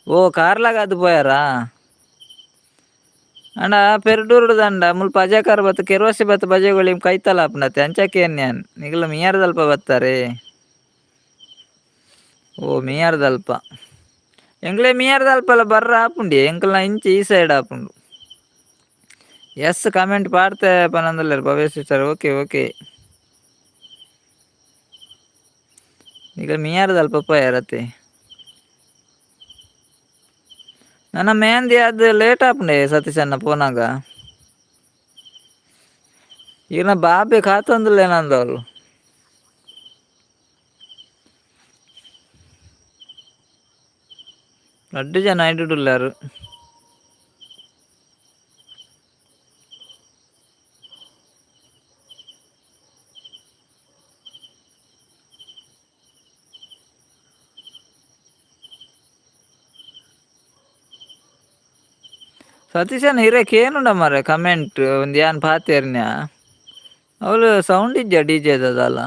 ಓ ಕಾರ್ಲಾಗ ಅದು ಪೋಯಾರಾ ಅಂಡ ಪೆರ್ಡೂರ್ಡು ದಂಡ ಮುಲ್ಪ ಅಜಾಕಾರ ಬತ್ತು ಕೆರ್ವಾಸೆ ಬತ್ತು ಬಜೆಗೊಳಿ ಕೈತಲ ಅಪ್ನತೆ ಅಂಚಕ್ಕೆ ನ್ಯಾನ್ ನಿಖಿಲ್ ಮಿಯಾರ್ದಲ್ಪ ಬತ್ತಾರೆ. ಓ ಮಿಯಾರ್ದಲ್ಪ ಎಂಗ್ಲೇ ಮಿಯಾರ್ದಲ್ಪಲ ಬರ್ರ ಆಪುಂಡಿ ಎಂಕಲ್ನ ಇಂಚಿ ಈ ಸೈಡ್ ಆಪುಂಡು. ಎಸ್ ಕಮೆಂಟ್ ಪಾಡ್ತೆ ಪನಂದಲ್ಲೇರು ಭವ್ಯ ಸಿಸ್ಟರ್ ಓಕೆ ಓಕೆ. ಈಗ ಮಿಯಾರ್ದಲ್ಪ ಪೋಯಾರತ್ತೆ ನನ್ನ ಮೆಹಂದಿ ಅದು ಲೇಟ್ ಆಪುಂಡೆ ಸತೀಶ್ ಅನ್ನ ಪೋನಾಗ ಈಗಿನ ಬಾಬೆ ಕಾತೊಂದುಲ್ಲೆ ನಂದವ್ರು. ಎರಡು ಜನ ಐಡುಲ್ಲಾರು. ಸತೀಶನ್ ಹಿರೇಕ್ ಏನುಂಡ ಮಾರೆ ಕಮೆಂಟ್ ಒಂದು ಯಾನ್ ಪಾತೇರ್ನ್ಯ ಅವಳು ಸೌಂಡ್ ಇಜ್ಜ ಡಿ ಜೆದಲ್ಲ.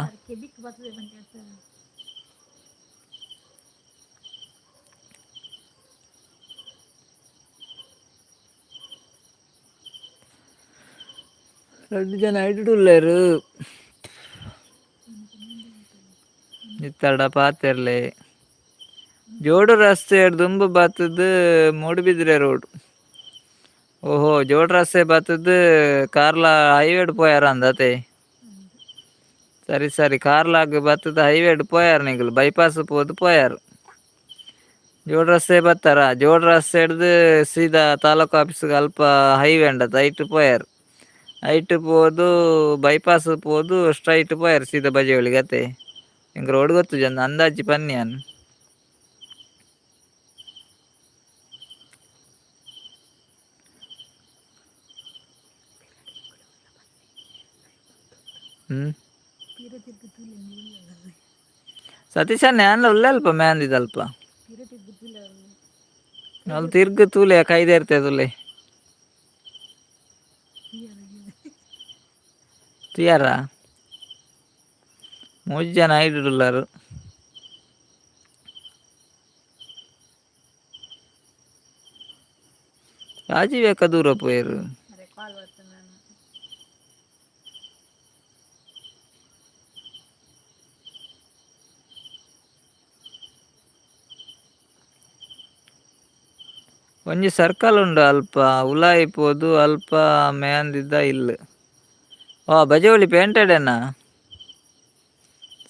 ಎರಡು ಜನ ಐಡುಲ್ಲೇರು ಇತ್ತಡ ಪಾತೆರ್ಲೆ ಜೋಡು ರಸ್ತೆ ದುಂಬು ಬತ್ತದ ಮೂಡುಬಿದ್ರೆ ರೋಡ್. ಓಹೋ ಜೋಡು ರಸ್ತೆ ಬತ್ತದ ಕಾರ್ಲ ಹೈವೇಡ್ ಪೋಯಾರ ಅಂದತೆ. ಸರಿ ಸರಿ ಕಾರ್ಲಾಗ್ ಬತ್ತದ ಹೈವೇಡ್ ಪೋಯಾರ ನಿಖಿಲ್ ಬೈಪಾಸ್ ಪೋದು ಪೋಯಾರು. ಜೋಡು ರಸ್ತೆ ಬತ್ತಾರ ಜೋಡು ರಸ್ತೆ ಹಿಡ್ದು ಸೀದಾ ತಾಲೂಕು ಆಫೀಸ್ಗೆ ಅಲ್ಪ ಹೈವೇ ಉಂಡತ ಐಟ್ ಪೋಯಾರು. ಐಟ್ ಪೋದು ಬೈಪಾಸ್ ಪೋದು ಸ್ಟ್ರೈಟ್ ಪೋಯಾರು ಸೀದಾ ಬಜೆಗಳಿಗೆ ಅತ್ತೆ ಹಿಂಗೆ ರೋಡ್ ಗೊತ್ತು ಜನ ಅಂದಾಜಿ ಪನ್ನಿಯನ್. ಸತೀಶ್ ಅನ್ನ ಅಲ್ಲ ಉಳ್ಳೆ ಅಲ್ಪ ಮ್ಯಾಂದಿದಲ್ಪ ಅಲ್ಲಿ ತಿರ್ಗು ತೂಲೆ ಕೈದೇ ಇರ್ತದೆ ತುಲೆ ತಿಯಾರ ಮೂರು ಜನ ಐಡುಲ್ಲಾರು. ರಾಜೀವ್ ದೂರ ಪೋಯರು ಒಂಜಿ ಸರ್ಕಲ್ ಉಂಡು ಅಲ್ಪ ಉಲಾಯಿ ಪೋದು ಅಲ್ಪ ಮೇಂದಿದ್ದ ಇಲ್ಲ. ಓ ಬಜೆವಳಿ ಪೇಂಟೆಡೇನಾ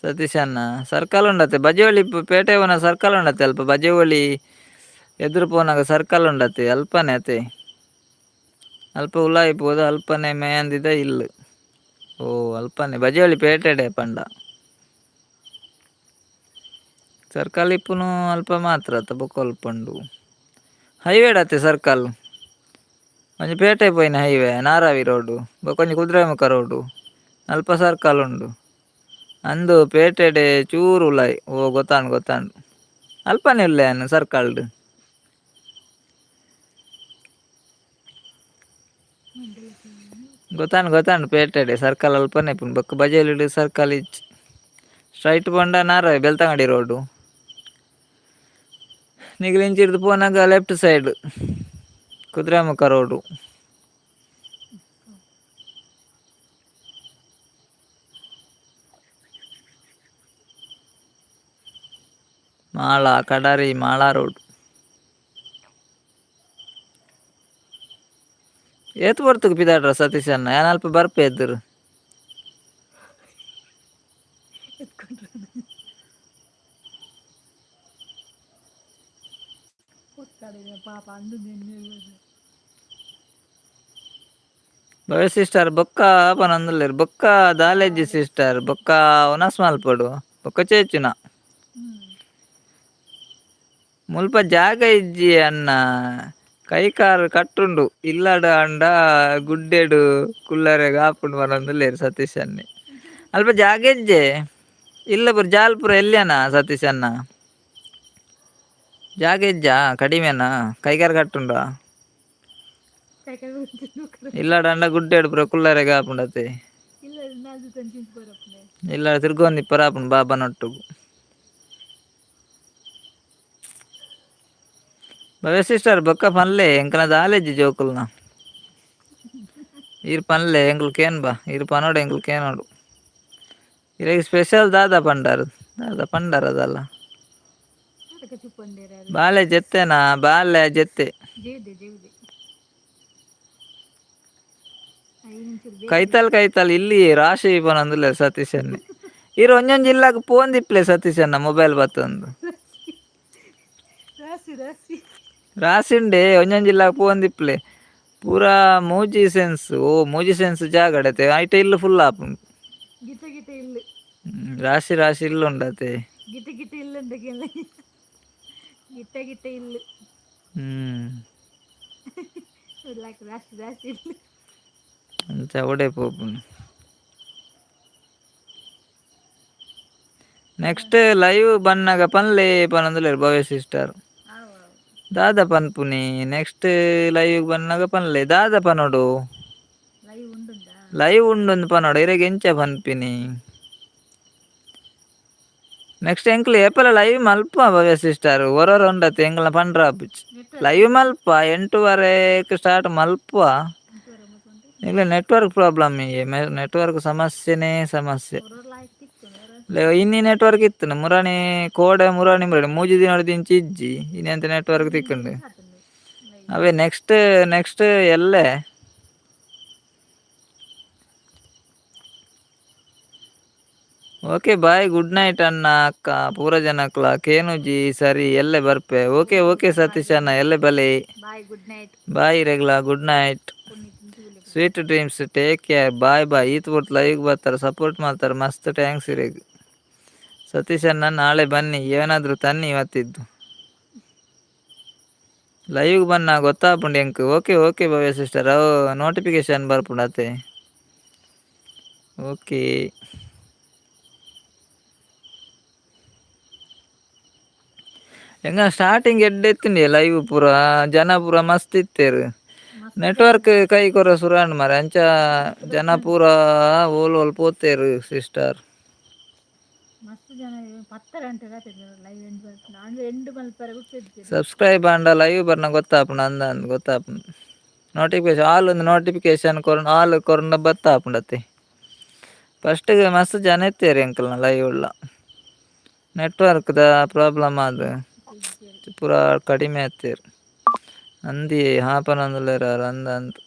ಸತೀಶ್ ಅನ್ನ ಸರ್ಕಲ್ ಉಂಡತ್ತೆ ಬಜೆವಳಿ ಪೇಟೆ ಅವನ ಸರ್ಕಲ್ ಉಂಡತ್ತೆ ಅಲ್ಪ ಬಜೆವಳಿ ಎದುರು ಪೋನಾಗ ಸರ್ಕಲ್ ಉಂಡತ್ತೆ ಅಲ್ಪನೇ ಅತ್ತೆ ಅಲ್ಪ ಉಲಾಯಿ ಪೋದು ಅಲ್ಪನೆ ಮೇಂದಿದ ಇಲ್ಲ. ಓ ಅಲ್ಪನೆ ಬಜೆವಳಿ ಪೇಟೆಡೆ ಪಂಡ ಸರ್ಕಲ್ ಇಪ್ಪುನು ಅಲ್ಪ ಮಾತ್ರ ಆತ ಬೊಕೊಲ್ಪಂಡು ಹೈವೇಡತ್ತೆ ಸರ್ಕಲ್ ಒಂಜಿ ಪೇಟೆ ಪೋಯಿನ ಹೈವೇ ನಾರಾವಿ ರೋಡು ಬೊಕೊಂಜಿ ಕುದ್ರೆಮುಖ ರೋಡು ಅಲ್ಪ ಸರ್ಕಲ್ ಉಂಡು ಅಂದು ಪೇಟೆಡೆ ಚೂರು ಉಲಾಯಿ. ಓ ಗೊತ್ತಾಂಡು ಅಲ್ಪನೆ ಉಲ್ಲೇನು ಸರ್ಕಲ್ಡು ಗೊತ್ತಾಂಡು ಪೇಟೆಡೆ ಸರ್ಕಲ್ ಅಲ್ಪನೆ ಇಪ್ಪುಂಡು ಬೊಕ್ಕ ಬಜೆಲಿಡ್ ಸರ್ಕಲ್ ಇಜ್ಜಿ ಸ್ಟ್ರೈಟ್ ಪೋಂಡ ನಾರ ಬೆಳ್ತಂಗಡಿ ರೋಡ್ ನಿಕ್ಲ್ ಇಂಚಿರ್ದ್ ಪೋನಾಗ left side Kudremukh road. Mala ಕಡಾರಿ ಮಾಳ ರೋಡ್. ಏತ್ ಪೊರ್ತುಗು ಪಿದಾಡ್ರ ಸತೀಶ್ ಅಣ್ಣ ಯಾನ್ ಅಲ್ಪ ಬರ್ಪೆ ಎದುರು. ಭವ್ಯ ಸಿಸ್ಟರ್ ಬೊಕ್ಕ ಪನೊಂದುಲ್ಲೆರ್ ಬೊಕ್ಕ ದಾಲೆಜ್ಜಿ ಸಿಸ್ಟರ್ ಬೊಕ್ಕ ಒನಸ್ ಮಲ್ಪೊಡು ಬೊಕ್ಕ ಚೇಚುನ ಮುಲ್ಪ ಜಾಗ ಇಜ್ಜಿ ಅನ್ನ ಕೈ ಕಾಲ್ ಕಟ್ಟುಂಡು ಇಲ್ಲಡ ಅಂಡ ಗುಡ್ಡೆಡು ಕುಲ್ಲರೆಗ್ ಆಪುಂಡು ಪನೊಂದುಲ್ಲೆರ್ ಸತೀಶ್ ಅನ್ನೆ ಅಲ್ಪ ಜಾಗ ಇಜ್ಜೆ ಇಲ್ಲ ಪುರ ಜಾಲ್ ಎಲ್ಯನ ಸತೀಶ್ ಅನ್ನ ಜಾಗ ಇಜ್ಜಾ ಕಡಿಮೆನಾ ಕೈಕಾಲ್ ಕಟ್ಟುಂಡ ಇಲ್ಲಡ ಅಂಡ ಗುಡ್ಡೆಡು ಪೂರ ಕುಲ್ಲರೆಗ್ ಆಪುಂಡತೆ ಇಲ್ಲ ತಿರ್ಗೊಂದಿಪ್ಪರ ಆಪುಂಡು ಬಾಬನೊಟ್ಟುಗು. ಭವ್ಯ ಸಿಸ್ಟರ್ ಬೊಕ್ಕ ಪನ್ಲೆ ಎಂಕಲ್ನ ದಾಲೆಜ್ಜಿ ಜೋಕುಲ್ನ ಈರ್ ಪನ್ಲೆ ಎಂಕುಲು ಕೇನ್ ಬಾ ಈರ್ ಪನೊಡು ಎಂಕುಲು ಕೇನೊಡು ಇರೆಗ್ ಸ್ಪೆಷಲ್ ದಾದ ಪಂಡರ ದಾಲ ಬಾಲೆ ಜೆತ್ತೆನಾ ಬಾಲೆ ಜೆತ್ತೆ ಕೈತಲ್ ಇಲ್ಲಿ ರಾಶಿ ಪನೊಂದುಲ್ಲೆರ್ ಸತೀಶ್ ಅನ್ನೆ ಇರು ಒಂಜೊಂಜಿ ಇಲ್ಲಾಗ್ ಪೋನ್ ದಿಪ್ಲೆ ಸತೀಶ್ ಅನ್ನ ಮೊಬೈಲ್ ಬತ್ತೊಂದು ರಾಶಿ ಉಂಡೆ ಒಂಜೊಂಜಿ ಇಲ್ಲಾಗ್ ಪೋನ್ ದಿಪ್ಲೆ ಪೂರಾ ಮೂಜಿ ಸೆನ್ಸ್ ಮೂಜಿ ಸೆನ್ಸ್ ಜಾಗಡೆತೆ ಐಟ ಇಲ್ಲು ಫುಲ್ ಆಪುಂಡು ರಾಶಿ ರಾಶಿ ಇಲ್ಲು ಉಂಡತೆ ಅಂಚ ಒಡೆ ಪೋಪುಂಡು. ನೆಕ್ಸ್ಟ್ ಲೈವ್ ಬನ್ನಗ ಪನ್ಲೆ ಪನೊಂದುಲ್ಲೆರ್ ಭವ್ಯ ಸಿಸ್ಟರ್ ದಾದ ಪನ್ಪುನಿ ನೆಕ್ಸ್ಟ್ ಲೈವ್ ಬನ್ನಗ ಪನ್ಲೆ ದಾದ ಪನೊಡು ಲೈವ್ ಉಂಡೊಂದು ಪನೊಡು ಇರೆಗ್ ಎಂಚ ಪನ್ಪಿನಿ ನೆಕ್ಸ್ಟ್ ಎಂಕ್ಲೆ ಏಪಲ ಲೈವ್ ಮಲ್ಪ ಭವ್ಯ ಸಿಸ್ಟರ್ ಒರೊರ ಉಂಡತೆ ಎಂಕಲ್ನ ಪಂಡ್ರ ಆಪುಜಿ ಲೈವ್ ಮಲ್ಪ 8:30ಕ್ ಸ್ಟಾರ್ಟ್ ಮಲ್ಪುವ ಇಲ್ಲ ನೆಟ್ವರ್ಕ್ ಪ್ರಾಬ್ಲಮ್ ನೆಟ್ವರ್ಕ್ ಸಮಸ್ಯೆನೇ ಸಮಸ್ಯೆ ಇನ್ನಿ ನೆಟ್ವರ್ಕ್ ಇತ್ತುಂಡು ಮುರಾಣಿ ಕೋಡೆ ಮುರಾಣಿ ಮೂಜಿ ದಿನೊಡು ದಿಂಚಿ ಇಜ್ಜಿ ಇನಿ ಎಂತ ನೆಟ್ವರ್ಕ್ ತಿಕ್ಕುಂಡು ಅವೇ ನೆಕ್ಸ್ಟ್ ಎಲ್ಲೆ ಓಕೆ ಬಾಯ್ ಗುಡ್ ನೈಟ್ ಅಣ್ಣ ಅಕ್ಕ ಪೂರ ಜನಕ್ಲ ಕೇನುಜಿ ಸರಿ ಎಲ್ಲೆ ಬರ್ಪೆ ಓಕೆ ಸತೀಶ್ ಅಣ್ಣ ಎಲ್ಲೆ ಬಲೆ ಬಾಯ್ ರೆಗ್ಲ good night sweet dreams take care bye ಈತ್ ಪೊರ್ತು ಲೈವ್ ಬರ್ತಾರ ಸಪೋರ್ಟ್ ಮಾಡ್ತಾರೆ ಮಸ್ತ್ ಥ್ಯಾಂಕ್ಸ್ ಇರೆಗ್ ಸತೀಶ್ ಅಣ್ಣ ನಾಳೆ ಬನ್ನಿ ಏನಾದ್ರು ತನ್ನಿ ಇವತ್ತಿದ್ದು ಲೈವ್ ಬನ್ನ ಗೊತ್ತಾಪುಂಡು ಎಂಕ್ ಓಕೆ ಭವ್ಯ ಸಿಸ್ಟರ್ ಅವು ನೋಟಿಫಿಕೇಶನ್ ಬರ್ಪುಂಡು ಅತೆ ಓಕೆ. ಎಂಗ ಸ್ಟಾರ್ಟಿಂಗ್ ಎಡ್ಡೆ ಎತ್ತುಂಡೆ ಲೈವ್ ಪೂರ ಜನ ಪೂರ ಮಸ್ತ್ ಇತ್ತೆರ್ ನೆಟ್ವರ್ಕ್ ಕೈ ಕೊರ ಸುರಾಂಡ್ ಮಾರೆ ಅಂಚ ಜನ ಪೂರ ಓಲ್ ಪೋತೆರ್ ಸಿಸ್ಟರ್ ಸಬ್ಸ್ಕ್ರೈಬ್ ಆಂಡ ಲೈವ್ ಬರ್ನ ಗೊತ್ತಾಪುಂಡು ಅಂದಂದು ಗೊತ್ತಾಪುಂಡು ನೋಟಿಫಿಕೇಶನ್ ನೋಟಿಫಿಕೇಶನ್ ಆಲ್ ಕೊರಂಡ ಬತ್ತಾಪುಂಡತೆ ಫಸ್ಟ್ ಮಸ್ತ್ ಜನ ಇತ್ತೆರ್ ಎಂಕಲ್ನ ಲೈವ್ ಉಳ್ಳ ನೆಟ್ವರ್ಕ್ ದ ಪ್ರಾಬ್ಲಮ್ ಆದ್ ಪೂರ ಕಡಿಮೆ ಆತೆರ್ ಅಂದಿ ಹಾಪನೊಂದುಲ್ಲೆರ್ ಅಂದಂದು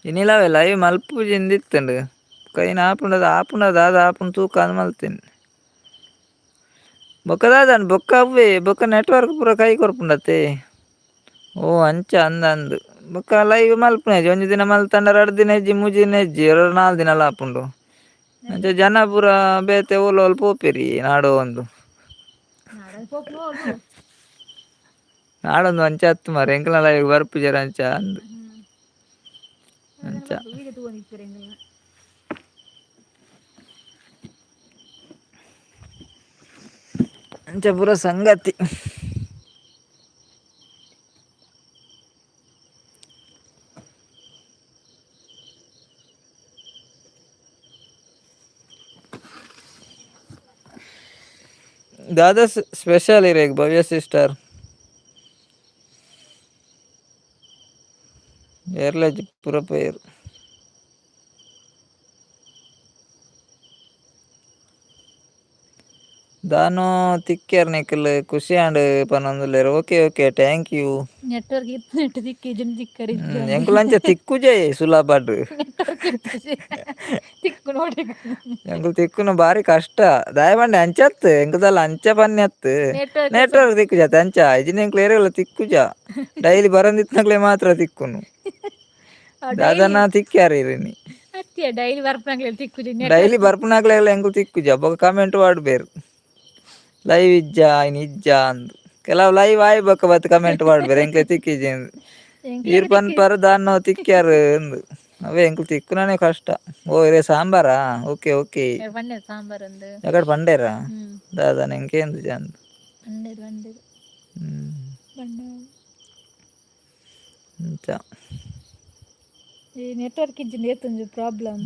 ಇನ್ನಿಲ್ಲವೆ ಲೈವ್ ಮಲ್ಪುಜಿಂದ್ ಇತ್ತೆಂಡ್ ಕೈನ್ ಆಪುಂಡ ದಾದ ಆಪುಂಡು ತೂಕ ಅಂದ್ ಮಲ್ತೆನೆ ಬೊಕ್ಕ ದಾದನ್ ಬೊಕ್ಕ ಅವ್ವೆ ಬೊಕ್ಕ ನೆಟ್ವರ್ಕ್ ಪೂರ ಕೈ ಕೊರ್ಪುಂಡತೆ ಅಂಚ ಅಂದಂದು ಬೊಕ್ಕ ಲೈವ್ ಮಲ್ಪುನೆಜಿ ಒಂಜಿ ದಿನ ಮಲ್ತಂಡ 2 ದಿನ ಇಜ್ಜಿ ಮೂಜಿ ದಿನ ಇಜ್ಜಿ 4 ದಿನಲ ಆಪುಂಡು ಅಂಚ ಜನ ಪೂರ ಬೇತೆ ಓಲ್ ಪೋಪೆರಿ ನಾಡೋ ಒಂದು ನಾಡೊಂದು ಅಂಚ ಅತ್ತು ಮಾರೆ ಎಂಕಲ್ನ ಲೈವ್ ಬರ್ಪುಜೆರ್ ಅಂಚ ಅಂದ್ ಅಂಚ ಅಂಚ ಪೂರ ಸಂಗತಿ. दादा स्पेशल इरेग भव्य सिस्टर एयरलेज पूरा पेर दानो तिक्केर निकल खुशी आंड पनंदुलेर okay okay thank you network ಇತ್ತು ನೆಟ್ ದಿಕ್ಕಿ ಜನ ದಿಕ್ಕರಿ ಎಂಕುಲಂಚ ತಿಕ್ಕುಜೆ ಸುಲಭಡ್ ನೆಟ್ವರ್ಕ್ ಇತ್ತು ತಿಕ್ಕು ನೋಡಿ ಎಂಕುಲು ತಿಕ್ಕುನ ಬಾರಿ ಕಷ್ಟ ದಯಬಂಡೆ ಅಂಚತ್ ಎಂಕುದಲ್ಲ ಅಂಚ ಪನ್ಯತ್ ನೆಟ್ವರ್ಕ್ ತಿಕ್ಕುಜಾತ ಅಂಚ ಇಜಿನ ಎಂಕ್ಲು ಏರಿಯಲ್ಲ ತಿಕ್ಕುಜ ಡೈಲಿ ಬರಂದಿತ್ನಕ್ಲೆ ಮಾತ್ರ ತಿಕ್ಕುನು ದಾದನ ತಿಕ್ಕ್ಯಾರ ಇರಿನಿ ಅತ್ಯ ಡೈಲಿ ಬರ್ಪನಾಗ್ಲಿ ತಿಕ್ಕುಜಿ ಡೈಲಿ ಬರ್ಪನಾಗ್ಲೆ ಎಂಕುಲು ತಿಕ್ಕುಜ ಬೊಕ ಕಮೆಂಟ್ ಮಾಡ್ಬೇರು ಲೈವ್ ಇಜ್ಜ ಇನ್ ಇಜ್ಜ ಅಂದ್ ಕೆಲವು ಲೈವ್ ಆಯ್ ಬೊಕ ಬತ್ ಕಮೆಂಟ್ ಮಾಡ್ಬೇರು ಎಂಕ್ಲೆ ತಿಕ್ಕಿಜಿ ಈರ್ ಪನ್ ಪರ ದಾನ್ನ ತಿಕ್ಕ್ಯಾರ ಅಂದ್ ಅವೇ ಎಂಕ್ಲು ತಿಕ್ಕುನೇ ಕಷ್ಟ ಓ ಇರೇ ಸಾಂಬಾರಾ ಓಕೆ ಓಕೆ ಬಂಡೆ ಸಾಂಬಾರ್ ಒಂದು ಯಾಕಡೆ ಪಂಡೇರ ದಾದನ ಎಂಕೇಂದು ಜಾನ್ ಬಂಡೇರು ಬಂಡೇರು ಬಂಡೆ ಅಂಚ ಈ ನೆಟ್ವರ್ಕ್ ಇಜ್ಜಿಂದ ಏತೊಂದು ಪ್ರಾಬ್ಲಮ್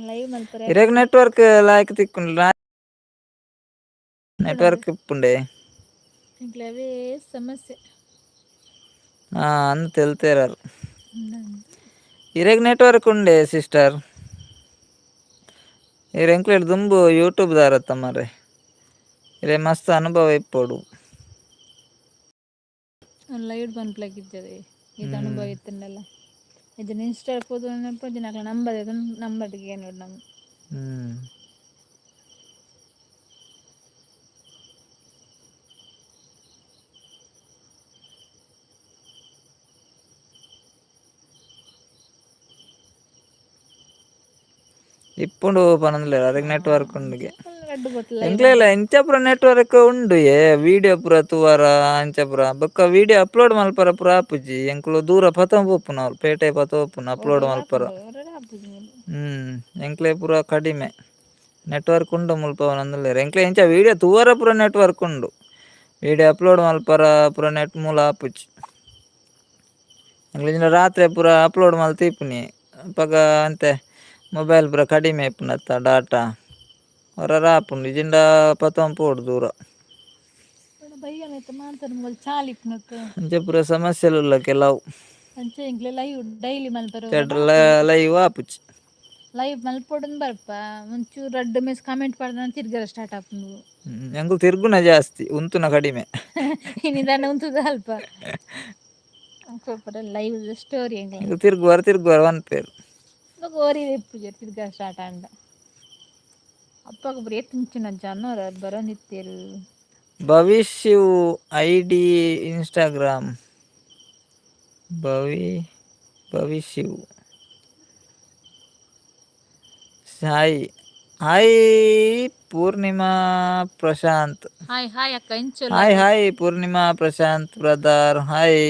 ಲೈವ್ ಮಲ್ಪರೆ ಇರೆಗ್ ನೆಟ್ವರ್ಕ್ ಲಾಯ್ಕ್ ತಿಕ್ಕುಂಡು ನೆಟ್ವರ್ಕ್ ಇಪ್ಪುಂಡೆ ಇಂಕ್ಲವೇ ಸಮಸ್ಯೆ ಅಂದ್ ತೆಲ್ತೇರರ್ ಇರೆಗ್ ನೆಟ್ವರ್ಕ್ ಉಂಡೆ ಸಿಸ್ಟರ್ ಇರೆ ಎಂಕ್ಲೆಡ್ ದುಂಬು ಯೂಟ್ಯೂಬ್ ದಾರತ್ತ ಮರೆ ಇರೆ ಮಸ್ತ್ ಅನುಭವ ಇಪ್ಪೊಡು ಲೈಟ್ ಪನ್ಪ್ಲಾಗಿದ್ದದೆ ಇದು ಅನುಭವ ಇತ್ತಂಡಲ್ಲ ಇದನ್ನ ಇನ್ಸ್ಟಾ ಪೋದು ನನಗೆ ನಂಬರ್ಗೆ ಏನು ನಮ್ಮ ಇಪ್ಪುಂಡು ಪನೊಂದುಲ್ಲೆರ್ ಅದಕ್ಕೆ ನೆಟ್ವರ್ಕ್ ಉಂಡಿಗೆ ಗಡ್ಡು ಬತ್ತು ಲೈವ್ ಎಂಕ್ಲೆಲ್ಲ ಇಂಚ ಪೂರ ನೆಟ್ವರ್ಕ್ ಉಂಡು ವಿಡಿಯೋ ಪೂರ ತೂವರ ಅಂಚ ಪೂರ ಬೊಕ್ಕ ವಿಡಿಯೋ ಅಪ್ಲೋಡ್ ಮಲ್ಪರ ಪೂರ ಆಪುಜಿ ಎಂಕ್ಲು ದೂರ ಪತ ಪೋಪುನ ಅವ್ರು ಪೇಟೆ ಪತ ಪೋಪುನ ಅಪ್ಲೋಡ್ ಮಲ್ಪರ ಎಂಕ್ಲೆ ಪೂರ ಕಡಿಮೆ ನೆಟ್ವರ್ಕ್ ಉಂಡು ಮುಲ್ಪ ಪನೊಂದುಲ್ಲೆರ್ ಎಂಕ್ಲೆ ಇಂಚ ವಿಡಿಯೋ ತೂವರ ಪೂರ ನೆಟ್ವರ್ಕ್ ಉಂಡು ವಿಡಿಯೋ ಅಪ್ಲೋಡ್ ಮಲ್ಪರ ಪೂರ ನೆಟ್ ಮೂಲ ಆಪುಜಿ ಎಂಕ್ಲೆ ರಾತ್ರಿ ಪೂರ ಅಪ್ಲೋಡ್ ಮಲ್ತಿಪ್ಪುನಿ ಪಗ ಅಂತೆ ಮೊಬೈಲ್ ಪೂರ ಕಡಿಮೆ ಇಪ್ಪುನತ್ತ ಡಾಟಾ ಹೊರ ಆಪುಂಡು ಇಜಿಂಡ ಪತೊಂದು ಪೋಡು ದೂರ ಅಂಚೆ ಪೂರ ಸಮಸ್ಯೆಲುಲ್ಲ ಕೆಲವು ಅಂಚೆ ಇಂಕ್ಲೆ ಲೈವ್ ಡೈಲಿ ಮಲ್ಪರ ಲೈವ್ ಆಪುಜಿ ಲೈವ್ ಮಲ್ಪೊಡನ್ ಬರ್ಪ ಒಂಚೂರು ರಡ್ಡ್ ಮೆಸ್ ಕಾಮೆಂಟ್ ಪಾಡ್ದ ತಿರ್ಗರ ಸ್ಟಾರ್ಟ್ ಆಪುಂಡು ಎಂಕುಲು ತಿರ್ಗುನ ಜಾಸ್ತಿ ಉಂತುನ ಕಡಿಮೆ ನಿಧಾನ ಉಂತುದ ಅಲ್ಪ ಲೈವ್ ಸ್ಟೋರಿ ತಿರ್ಗುವರ ಒನ್ಪೇರು ಓರಿ ಎಪ್ಪುಜಿ ತಿರ್ಗ ಸ್ಟಾರ್ಟ್ ಆಂಡ ಅಪ್ಪಗ ಬರೀ ಎತ್ತಿಂಚಿನ ಜನರ ಬರೋನಿತ್ತೇರು Bhavishya ID Instagram Bhavishya hi Purnima Prashanth hi ಅಕ್ಕ ಇಂಚು hi Purnima Prashanth brother hi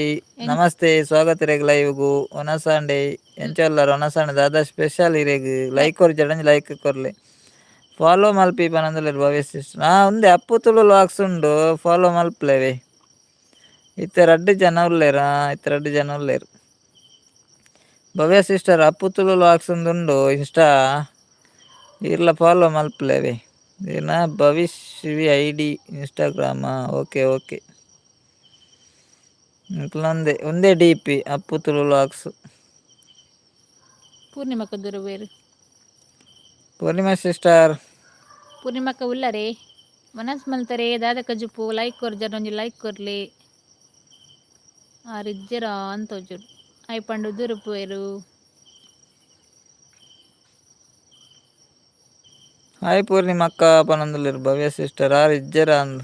ನಮಸ್ತೆ ಸ್ವಾಗತ ಇರೆಗ್ ಲೈವ್ಗು ಒನಸಾಂಡೆ ಎಂಚಲ್ಲರ್ ಒನಸಾಂಡೆ ದಾದಾ ಸ್ಪೆಷಲ್ ಇರೆಗ್ ಲೈಕ್ ಕೊರಿ ಜಡಂಜಿ ಲೈಕ್ ಕೊರ್ಲೆ ಫಾಲೋ ಮಲ್ಪಿ ಪನಂದುಲ್ಲೆರ್ ಭವ್ಯ ಸಿಸ್ಟರ್ ಉಂದೆ ಅಪ್ಪು ತುಳು ಲಾಕ್ಸ್ ಉಂಡು ಫಾಲೋ ಮಲ್ಪಲೆವೆ ಇತ್ತೆ ರಡ್ಡ್ ಜನ ಉಲ್ಲೇರ್ ಭವ್ಯ ಸಿಸ್ಟರ್ ಅಪ್ಪು ತುಳು ಲಾಕ್ಸ್ ಉಂಡು ಇನ್ಸ್ಟಾ ಇರ್ಲ ಫಾಲೋ ಮಲ್ಪಲೆವೆ ಏನ Bhavishya ID Instagram okay okay ಒಂದೇ DP ಅಪ್ಪು ತುಳು ಲಾಕ್ಸ್ ಪೂರ್ಣಿಮಕ್ಕ ದೂರ ಬೇರು ಪೂರ್ಣಿಮಾ ಸಿಸ್ಟರ್ ಪೂರ್ಣಿಮಕ್ಕ ಉಲ್ಲರೆ ಮನಸ್ ಮಲ್ತರೆ ದಾದಕ ಜುಪ್ಪು ಲೈಕ್ ಕೊರ್ ಜನೊಂಜಿ ಲೈಕ್ ಕೊರ್ಲಿ ಆರಿಜ್ಜರ ಅಂತೋಜುಡು ಐಪಂಡು ದೂರ ಪೋಯರು ಹಾಯ್ ಪೂರ್ಣಿಮಕ್ಕ ಪನಂದುಲ್ಲೆರ್ ಭವ್ಯ ಸಿಸ್ಟರ್ ಇಜ್ಜರ ಅಂದ್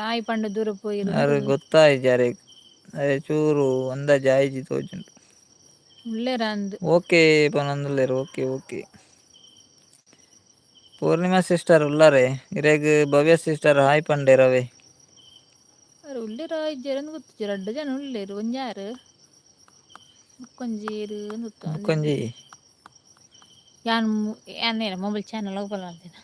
ಐಪಂಡು ದೂರ ಪೋಯರು ಗೊತ್ತಾಯ್ ಜಾರೆ ಅರೆ ಚೂರು ಅಂದಾಜ ಆಯ್ಜಿ ತೋಜುಂಡು ಉಲ್ಲೇರ ಅಂದ್ ಓಕೆ ಪನಂದುಲ್ಲೆರ್ ಓಕೆ ಓಕೆ ಪೂರ್ಣಿಮಾ ಸಿಸ್ಟರ್ ಉಲ್ಲರೆ ಇರೆಗ್ ಭವ್ಯ ಸಿಸ್ಟರ್ ಹಾಯ್ ಪಂಡೆರ್ ಅವೆ ಉಲ್ಲೇರ ಇಜ್ಜೆರಂದು ಗೊತ್ತಿಜ್ಜಿ ರಡ್ಡ್ ಜನ ಉಲ್ಲೇರು ಒಂಜಾರು ಮುಕ್ಕೊಂಜೀರು ಮುಕ್ಕೊಂಜಿ ಯಾನ್ ಮೊಬೈಲ್ ಚಾನಲ್ ಓಪನ್ ಮಾಡ್ತೇನೆ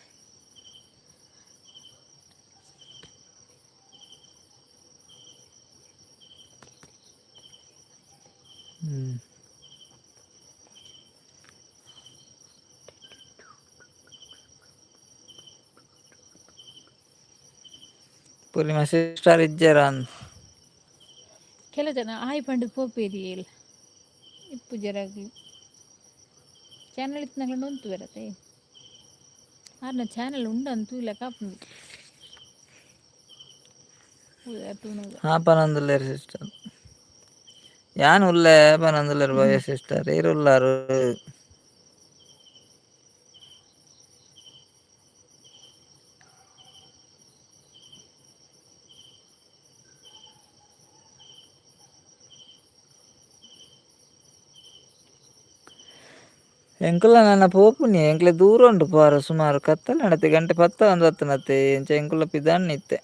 ಪೂರ್ಣಿಮಾ ಸಿಸ್ಟರ್ ಇಜ್ಜೆರಾನ್ ಕೆಲ ಜನ ಆಯ್ ಪಂಡು ಪೋಪೇರಿ ಇಲ್ಲ ಇಪ್ಪು ಜರಾಗ್ಲಿ ಚಾನಲ್ ಇತ್ತಿನಾಗ ಉಂಟು ಬರತ್ತೆ ಆರ್ನ ಚಾನಲ್ ಉಂಡಂತೂ ಇಲ್ಲ ಕಾಪುಂಡು ಆಪನಂದುಲ್ಲೇರ್ ಸಿಸ್ಟರ್ ಯಾನ್ ಉಲ್ಲೆ ಆಪನಂದುಲ್ಲೇರ್ ಬಾಯ ಸಿಸ್ಟರ್ ಇರುಲ್ಲಾರು ಎಂಕುಲ ನನ್ನ ಪೋಪುನಿ ಎಂಕ್ಲೆ ದೂರ ಉಂಟು ಪಾರ ಸುಮಾರು ಕತ್ತಲೆ ನಡತೆ ಗಂಟೆ 10 ಒಂದು ಹೊತ್ತನತ್ತೆ ಎಂಚ ಎಂಕುಲ ಪಿದಾನ್ ನಿತ್ತೆ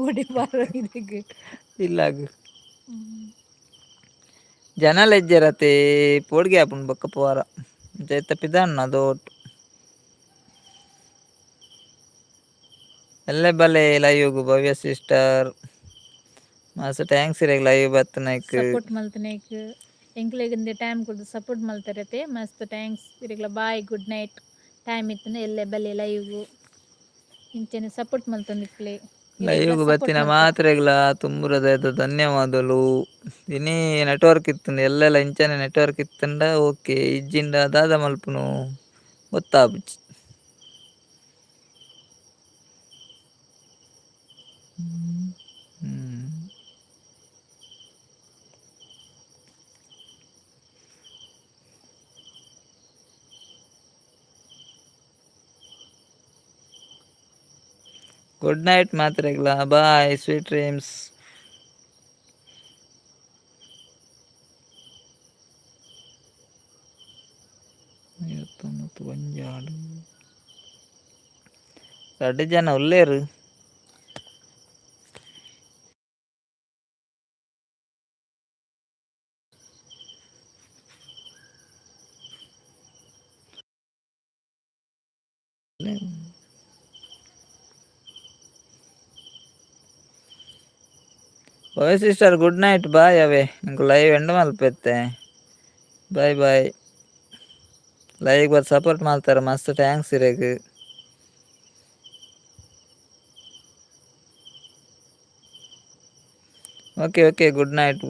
ಓಡಿ ಬಾರೋ ಇದಕ್ಕೆ ಇಲ್ಲಾಗ ಜನಲ ಎಜ್ಜೆರತೆ ಪೋಡ್ಗೆ ಆಪುಂಡು ಬೊಕ್ಕ ಪೋರ ಜೈತ ಪಿದಾನ್ನ ದೋಟ್ ಎಲ್ಲೆ ಬಲೆ ಲೈವ್ಗು ಭವ್ಯ ಸಿಸ್ಟರ್ ಮಸ್ತ್ ಟ್ಯಾಂಕ್ಸ್ ಇರೆಗ್ ಲೈವ್ ಬತ್ತನೈಕ್ ಸಪೋರ್ಟ್ ಮಲ್ತನೇಕ್ ಎಂಕ್ಲೆಗಿಂದ ಟೈಮ್ ಕೊಡು ಸಪೋರ್ಟ್ ಮಲ್ತಾರತೆ ಮಸ್ತ್ ಥ್ಯಾಂಕ್ಸ್ ಇರೆಗ್ಲ ಬಾಯ್ ಗುಡ್ ನೈಟ್ ಟೈಮ್ ಇತ್ತನ ಎಲ್ಲೆ ಬಲೆ ಲೈವ್ಗು ಇಂಚನೆ ಸಪೋರ್ಟ್ ಮಲ್ತೊಂದಿಕ್ಲೆ ಲೈವ್ಗು ಬತ್ತಿನ ಮಾತ್ರೆಗ್ಲ ತುಂಬುರದಾಯ್ತು ಧನ್ಯವಾದಲು ಇನಿ ನೆಟ್ವರ್ಕ್ ಇತ್ತುಂಡು ಎಲ್ಲೆಲ್ಲ ಇಂಚನೆ ನೆಟ್ವರ್ಕ್ ಇತ್ತಂಡ ಓಕೆ ಇಜ್ಜಿಂಡ ದಾದ ಮಲ್ಪುನು ಗೊತ್ತಾಪುಜಿ ಗುಡ್ ನೈಟ್ ಮಾತ್ರೆಗ್ಲ ಬಾಯ್ ಸ್ವೀಟ್ ಡ್ರೀಮ್ಸ್ ಗೊಂಜಾಡು 2 ಜನ ಉಲ್ಲೇರು ಓಯ್ ಸಿಸ್ಟರ್ ಗುಡ್ ನೈಟ್ ಬಾಯ್ ಅವೇ ನಿಂಗೆ ಲೈವ್ ಎಂಡ್ ಮಲ್ಪೆತ್ತೆ ಬಾಯ್ ಬಾಯ್ ಲೈವ್ ಬತ್ ಸಪೋರ್ಟ್ ಮಾಡ್ತಾರೆ ಮಸ್ತ್ ಥ್ಯಾಂಕ್ಸ್ ಇರೆಗ್ ಓಕೆ ಓಕೆ ಗುಡ್ ನೈಟ್